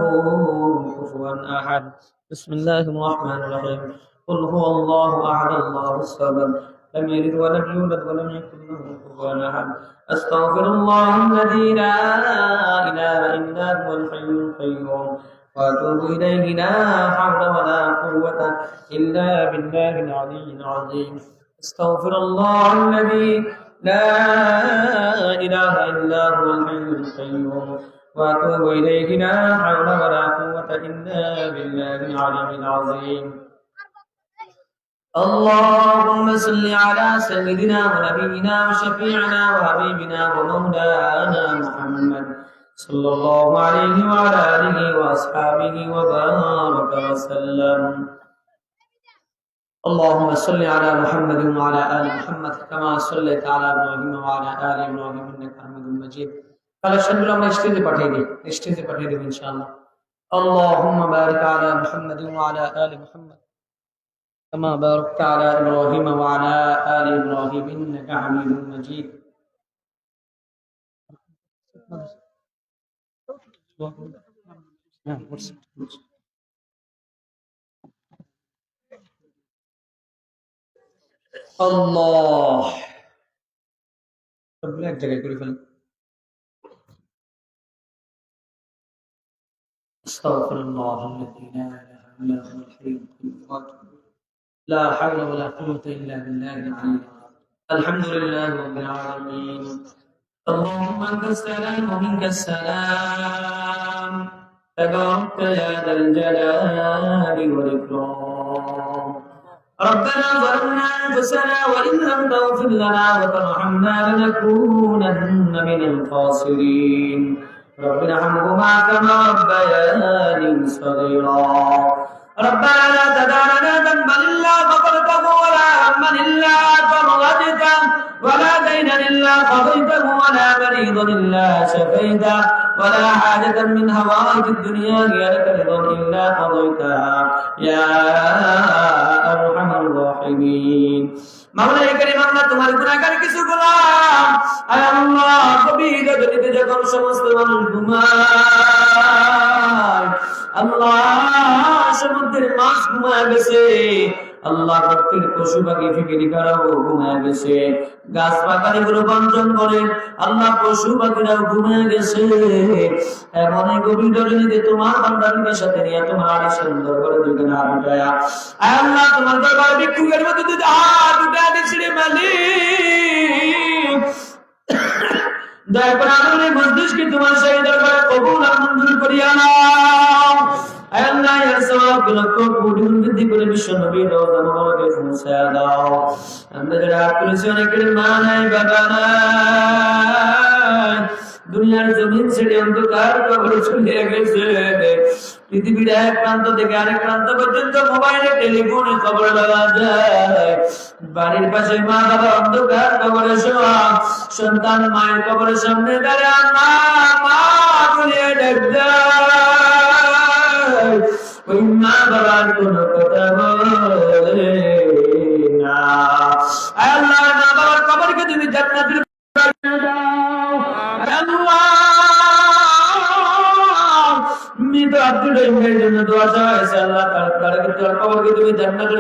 Speaker 1: كفوا أحد. بسم الله الرحمن الرحيم. قل هو الله أحد الله الصمد لم يلد ولم يولد ولم يكن له كفوا أحد. أستغفر الله الذي لا إله إلا هو الحي القيوم وأتوب إليه لا حول ولا قوة إلا بالله العلي العظيم. أستغفر الله الذي لا إله إلا هو الحي القيوم وأتوب إليه لا حول ولا قوة إلا بالله العلي العظيم. اللهم صل على سيدنا ونبينا وشفيعنا وحبيبنا ومولانا محمد صلى الله عليه وعلى آله وأصحابه وبارك وسلم. اللهم صل على محمد وعلى آل محمد كما صليت على إبراهيم وعلى آل إبراهيم إنك حميد مجيد. কালেকশনগুলো আমরা স্টেজে পাঠিয়ে দেব ইনশাআল্লাহ. اللهم بارك على محمد وعلى آل محمد كما باركت على إبراهيم وعلى آل إبراهيم إنك حميد مجيد. الله সবগুলো এক জায়গায় করে ফেলেন. استغفر الله الذي لا اله الا هو الحي القيوم لا حول ولا قوة الا بالله العلي العظيم. الحمد لله رب العالمين. اللهم انت السلام ومنك السلام تبارك يا ذا الجلال والاكرام. ربنا ظلمنا انفسنا وان لم تغفر لنا وترحمنا لنكونن من الخاسرين. رب ارحمهما كما ربياني صغيرا. ربنا لا تدع لنا ذنبا الا غفرته ولا هما الا فرجته ولا دينا الا قضيته ولا مريضا الا شفيته ولا حاجة من هوائج الدنيا هي لك رضا الا قضيتها يا ارحم الراحمين. মাওলানা কারীম আল্লাহ তোমার গুনাহগার কিছু গোলাম আয় আল্লাহ গভীর রাতে যখন সমস্ত মানুষ ঘুমায় আল্লাহ সমুদ্রের মাছ ঘুমায় গেছে আল্লাহ প্রত্যেক পশু পাখি ফিকিরিকারাও ঘুমায় গেছে গাছ পাখালিগুলো বঞ্চন করে আল্লাহ পশু পাখিরাও ঘুমায় গেছে এমন গভীর রজনীতে তোমার বান্দাদের সাথে নিয়ে তোমার আলিশান দরবারে দুটো হাত উঠায়া আয় আল্লাহ তোমার দরবারে ভিক্ষুকের মতো দুটো হাত উঠায়া দিছি রে মালিক দয়া করে আমাদের মজলিসকে তোমার সেই দরবারে কবুল আর মঞ্জুর করিয়া নাও। আয় আল্লাহ এর সওয়াব লক্ষ কোটি বৃদ্ধি করে বিশ্ব নবীর রওজা মোবারকে পৌঁছায়া দাও। আমরা যারা করেছি অনেকের মা নাই বাবা নাই দুনিয়ার জমিন ছেড়ে অন্ধকার কবরে চলে গেছে পৃথিবীর এক প্রান্ত থেকে আরেক প্রান্ত পর্যন্ত মোবাইলে টেলিফোনে খবর লাগা যায় বাড়ির পাশে মা বাবা অন্ধকার কবরে শোয়া সন্তান মায়ের কবরের সামনে দাঁড়িয়ে মা মা বলে ডাক দেয় ওই মা বাবার কোনো কথা বলে না। আল্লাহ মা বাবার কবরকে তুমি জান্নাতের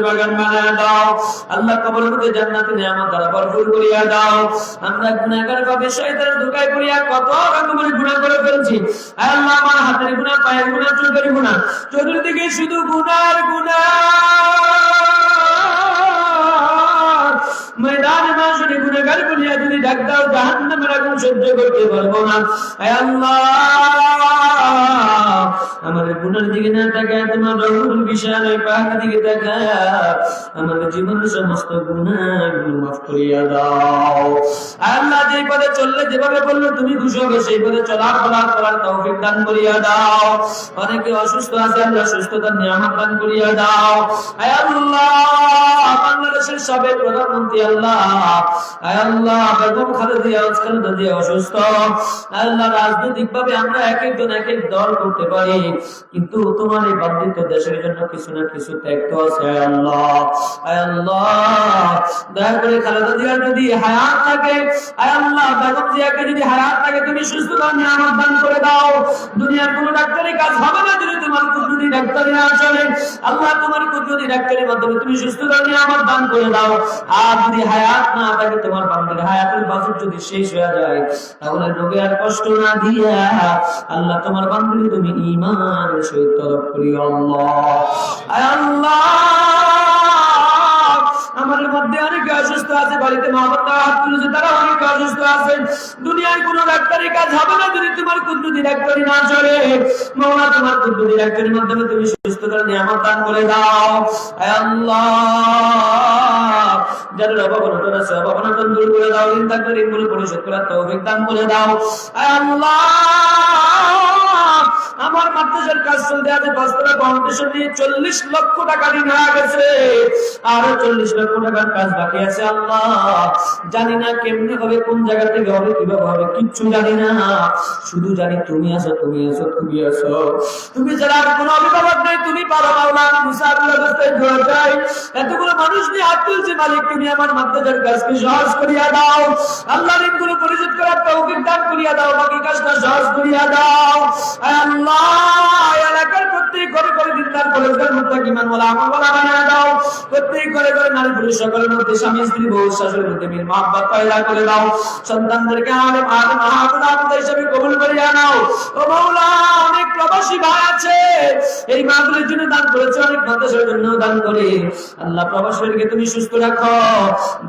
Speaker 1: বাগান বানায় দাও আল্লাহ কবরের মধ্যে জান্নাতের নিয়ামত দ্বারা ভরপুর করিয়া দাও। আমরা গুনাহগার ভাবে শয়তানের ধোঁকায় পড়িয়া কত রকমের গুনাহ করে ফেলছি আল্লাহ আমার হাতের গুনাহ পায়ের গুনাহ চোখের গুনাহ চতুর্দিকে শুধু গুনার গুনাহ ময়দানে মাশরে গুনাহগার বলিয়া যদি ডাক দাও জাহান্নামের আগুন সহ্য করতে পারবো না। হে আল্লাহ আমাদের গুনার দিকে না তাকায় তোমার রহমতের বিশাল পাক দিকে তাকায় আমাদের জীবনের সমস্ত গুনাহগুলো মাফ করিয়া দাও। আল্লাহ যে পথে চললে যেভাবে বললে তুমি খুশি হবে সেই পথে চলার তৌফিক দান করিয়া দাও। অনেকে অসুস্থ আছে আল্লাহ সুস্থতার নিয়ামত দান করিয়া দাও। হে আল্লাহ বাংলাদেশের সাবেক প্রধানমন্ত্রী আল্লাহ বেগম খালেদা জিয়া অসুস্থ আল্লাহ রাজনৈতিক ভাবে আমরা এক একজন এক এক দল করতে পারি কিন্তু তোমার এই বান্দিত দেশের জন্য কিছু না কিছু ত্যাগ তো আছে। আয় আল্লাহ, আয় আল্লাহ, দয়া করে খালেদা জিয়ার যদি হায়াত থাকে, আয় আল্লাহ বেগম জিয়াকে যদি হায়াত থাকে তুমি সুস্থতা নিয়ামত দান করে দাও। দুনিয়ার কোনো ডাক্তারি কাজ হবে না যদি তোমার কুদরতি ডাক্তারি না চলে। আল্লাহ তোমার কুদরতি ডাক্তারের মাধ্যমে তুমি সুস্থতা নিয়ামত দান করে দাও। আর যদি হায়াত না থাকে, তোমার বান্দার হায়াতের বাজেট যদি শেষ হয়ে যায়, তাহলে রোগে আর কষ্ট না দিয়া আল্লাহ তোমার বান্দাকে তুমি ঈমানের সহিত তরফ করিও আল্লাহ। আয় আল্লাহ, আমাদের মধ্যে অনেকে অসুস্থ আছে, বাড়িতে মা বাবা হাত তুলেছে, তারা অনেকে অসুস্থ আছে। দুনিয়ার কোনো ডাক্তারি কাজ হবে না যদি তোমার কুদরতি ডাক্তারি না চলে। মাওলা তোমার কুদরতি ডাক্তারির মাধ্যমে তুমি সুস্থতার নিয়ামত দান করে দাও। আয় আল্লাহ, যাদের অভাবনটন আছে অভাবনটন দূর করে দাও, ঋণ থাকলে ঋণগুলো পরিশোধ করার তৌফিক দান করে দাও। আয় আল্লাহ, আমার মাদ্রাসার কাজ চলতে আছে, পাঁচতলা ফাউন্ডেশন নিয়ে 40 লক্ষ টাকা ঋণ হয়ে গেছে, আরো 40 লক্ষ টাকার কাজ বাকি আছে। আল্লাহ জানি না কেমনে হবে, কোন জায়গা থেকে হবে, কিভাবে হবে, কিচ্ছু জানি না। শুধু জানি তুমি আছো, তুমি আছো, তুমি আছো। তুমি ছাড়া আর কোনো অভিভাবক নাই, তুমি পারো। মাওলা আমি মুসাফির অবস্থায় ঘুরে যাই, এতগুলো মানুষ নিয়ে হাত তুলছি, মালিক তুমি আমার মাদ্রাসার কাজকে সহজ করিয়া দাও। আল্লাহ ঋণগুলো পরিশোধ করার তৌফিক দান করিয়া দাও, বাকি কাজটা সহজ করিয়া দাও। আল্লাহ এলাকার প্রত্যেক ঘরে ঘরে দিনদার পরেশগার মুত্তাকি ঈমানওয়ালা আমলওয়ালা বানায়া দাও। প্রত্যেক ঘরে ঘরে নারী পুরুষ সকলের মধ্যে স্বামী স্ত্রী বউ শাশুড়ির মধ্যে মিল মহব্বত পয়দা করে দাও। সন্তানদেরকে আলেম আলেম হাফেজ হিসেবে কবুল করিয়া নাও। ও মাওলা, অনেক প্রবাসী ভাই আছে এই মাহফিলের জন্য দান করেছে, অনেক মাদ্রাসার জন্য দান করে। আল্লাহ প্রবাসীদেরকে তুমি সুস্থ রাখো,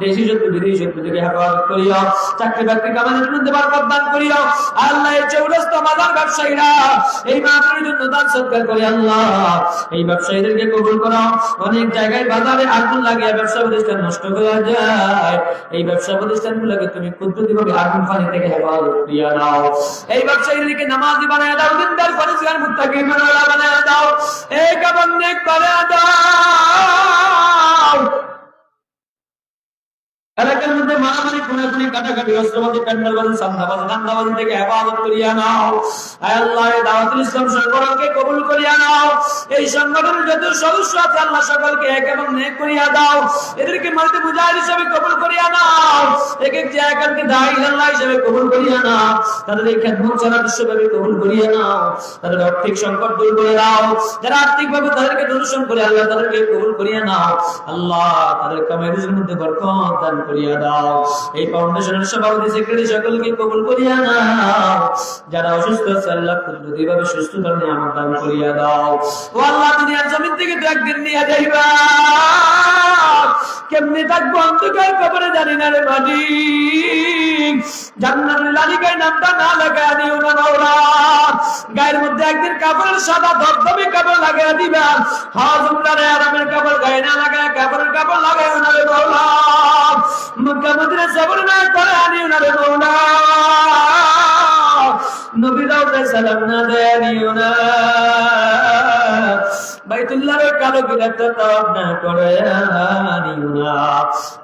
Speaker 1: দেশি শত্রু বিদেশি শত্রু থেকে হেফাজত করিও, চাকরি বাকরি কামানের মধ্যে বরকত দান করিও। আল্লাহ এই চৌরাস্তা মাজার ব্যবসায়ীরা এই মাহফিলের জন্য দান সৎকার করে আল্লাহ এই ব্যবসায়ীদেরকে কবুল করো। অনেক জায়গায় বাজারে আগুন লাগিয়ে ব্যবসা প্রতিষ্ঠান নষ্ট হয়ে যায়, এই ব্যবসা প্রতিষ্ঠানগুলোকে তুমি কুদরতিভাবে আগুন পানি থেকে হেফাজত করিয়া দাও। এই ব্যবসায়ীদেরকে নামাজি বানায় দাও, দিনদার পরেশগার মুত্তাকি ঈমানওয়ালা বানায় দাও, এই কাবান নেক বানায় দাও। এলাকার মধ্যে মারামারি খুনাখুনি কাটাকাটি অস্ত্রবাদী প্যান্ডেলবাদী সান্দাবাদী নান্দাবাদী থেকে হেফাজত করিয়া নাও। আয় আল্লাহ এই দাওয়াতুল ইসলাম সংগঠনকে কবুল করিয়া নাও। এই সংগঠনের যত সদস্য আছে আল্লাহ সকলকে এক এবং নেক করিয়া দাও। এদেরকে মাঝে মুজাহিদ হিসেবে কবুল করিয়া নাও, এক এক জায়গাকে দাঈ ইলাল্লাহ হিসেবে কবুল করিয়া নাও। তাদের এই খেদমত চালা বিশ্বব্যাপী কবুল করিয়া নাও। তাদের আর্থিক সংকট দূর করে দাও, যারা আর্থিকভাবে তাদেরকে দর্শন করে আল্লাহ তাদেরকে কবুল করিয়া নাও। আল্লাহ তাদের কামাই রুজির মধ্যে বরকত দান করিয়া দাও। এই ফাউন্ডেশনের সভাপতি সেক্রেটারি সকলকে কবুল করিয়া নাও। যারা অসুস্থ আছে আল্লাহ কুদরতিভাবে সুস্থতার নিয়ামত দান করিয়া দাও। ও আল্লাহ দুনিয়ার জমিন থেকে তো একদিন নিয়ে যাইবা, কেমনে থাকবো অন্ধকার কবরে জানি না রে মালিক। জান্নাতুল লালিকায় নামটা না লাগায় দিও না মাওলা, গায়ের মধ্যে একদিন কাপড়ের সাদা ধবধবে কাপড় লাগায় দিবা। হজ উমরার আরামের কাপড় গায়ে না লাগায় কাপড়ের কাপড় লাগায় না রে মাওলা। মক্কা মদিনা সবর না করে আনিও না রে মাওলা। নবী দাউদের সালাম না দেয় আনিও না। বাইতুল্লাহর কালো গিলাফটা তাওয়াব না করে আনিও না।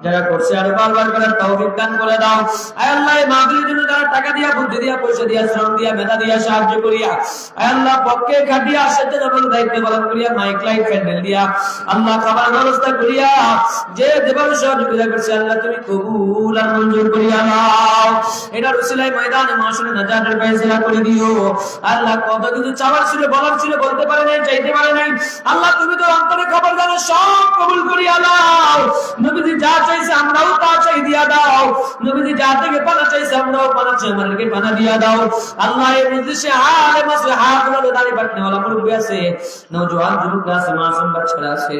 Speaker 1: যারা করছে আর বারবার করার তৌফিক দান করে দাও। আয় আল্লাহ এই মাহফিলের জন্য যারা টাকা দিয়া, বুদ্ধি দিয়া, পয়সা দিয়া, শ্রম দিয়া, মেধা দিয়া সাহায্য করিয়া, আয় আল্লাহ পক্ষে খাটিয়া সেটা যখন দায়িত্ব পালন করিয়া, মাইক লাইট প্যান্ডেল দিয়া, আল্লাহ খাবার ব্যবস্থা করিয়া যে যেভাবে সহযোগিতা করছে আল্লাহ তুমি কবুল আর মঞ্জুর করিয়া নাও। এটার উসিলায় ময়দানে মাসুরে নাজাতের ফয়সালা করে দিও। আল্লাহ কত কিছু চাওয়ার ছিল, বলার ছিল, বলতে পারে নাই, চাইতে পারে নাই। আল্লাহ তুমি তো অন্তরে খবর জানো, সব কবুল করিয়া নাও। নবীজি যা চাইছে আমরাও তা চাই দিয়া দাও। নবীজি যা থেকে পানা চাইছে আমরাও পানা চাই, আমাদেরকে পানা দিয়া দাও। আল্লাহ এই মজলিসে আলেম আছে, হাফেজ আছে, দাড়ি বাটনেওয়ালা মুরব্বি আছে, নওজোয়ান যুবক আছে, মাসুম বাচ্চারা আছে।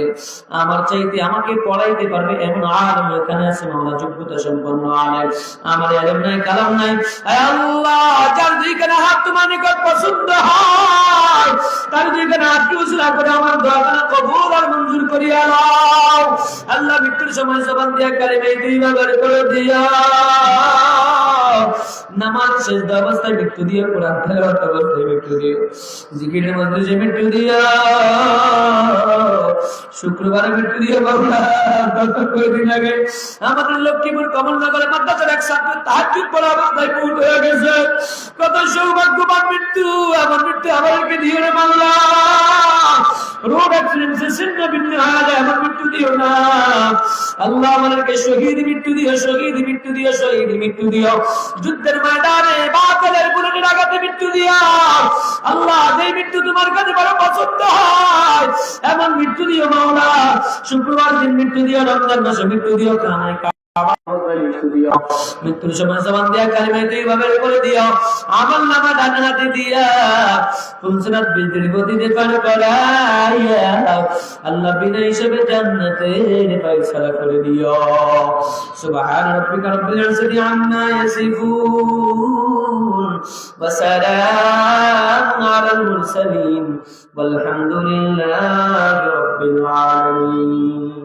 Speaker 1: আমার চাইতে আমাকে পড়াইতে পারবে এমন আলেম এখানে আছে মাওলা, যোগ্যতা সম্পন্ন আলেম। আমার ইলম নাই, কালাম নাই। আয় আল্লাহ যার যেখানে হাত তোমার নিকট পছন্দ হয় তার যেখানে হাতকে উসিলা করে আমার দোয়াটা কবুল আর মঞ্জুর করিয়া নাও। আল্লাহ মৃত্যুর সময় জবান দিয়া কালিমা দুইবার করে দিয়া নামাজ শেষ অবস্থায় মৃত্যু দিও, কোরআন তেলাওয়াত অবস্থায় মৃত্যু দিও, জিকিরের মধ্যে যে মৃত্যু দিও, শুক্রবারে মৃত্যু দিও বাবা। কয়েকদিন আগে আমাদের লক্ষ্মীপুর কমলনগরের মাদ্রাসার এক ছাত্র তাহাজ্জুদ পড়া অবস্থায় মৃত্যু হয়ে গেছে। কত সৌভাগ্যবান মৃত্যু, এমন মৃত্যু আমাদেরকে দিও রে আল্লাহ। রোড অ্যাক্সিডেন্টে ছিন্ন ভিন্ন হয়ে যায়, এমন মৃত্যু দিও না আল্লাহ। আমাদেরকে শহীদ মৃত্যু দিও, শহীদ মৃত্যু দিও, শহীদ মৃত্যু দিও। যুদ্ধের ময়দানে বাতিলের বুলেটের আঘাতে মৃত্যু দিও আল্লাহ। যে মৃত্যু তোমার কাছে বড় পছন্দ হয় এমন মৃত্যু দিও মাওলা। শুক্রবার দিন মৃত্যু দিও, রমজান মাসে মৃত্যু দিও, কামাই মৃত্যুর সময় জবান দিয়া কালিমা এইভাবে করে দিও, আমল নামা ডান হাতে দিয়া ফুলসিরাত বিদ্যুৎ গতিতে পার করাইয়া আল্লাহ বিনা হিসেবে জান্নাতের ফয়সালা করে দিও। সুবহান রাব্বিকা রাব্বিল ইজ্জাতি আম্মা ইয়াসিফুন ওয়া সালামুন আলাল মুরসালিন ওয়ালহামদুলিল্লাহি রাব্বিল আলামিন।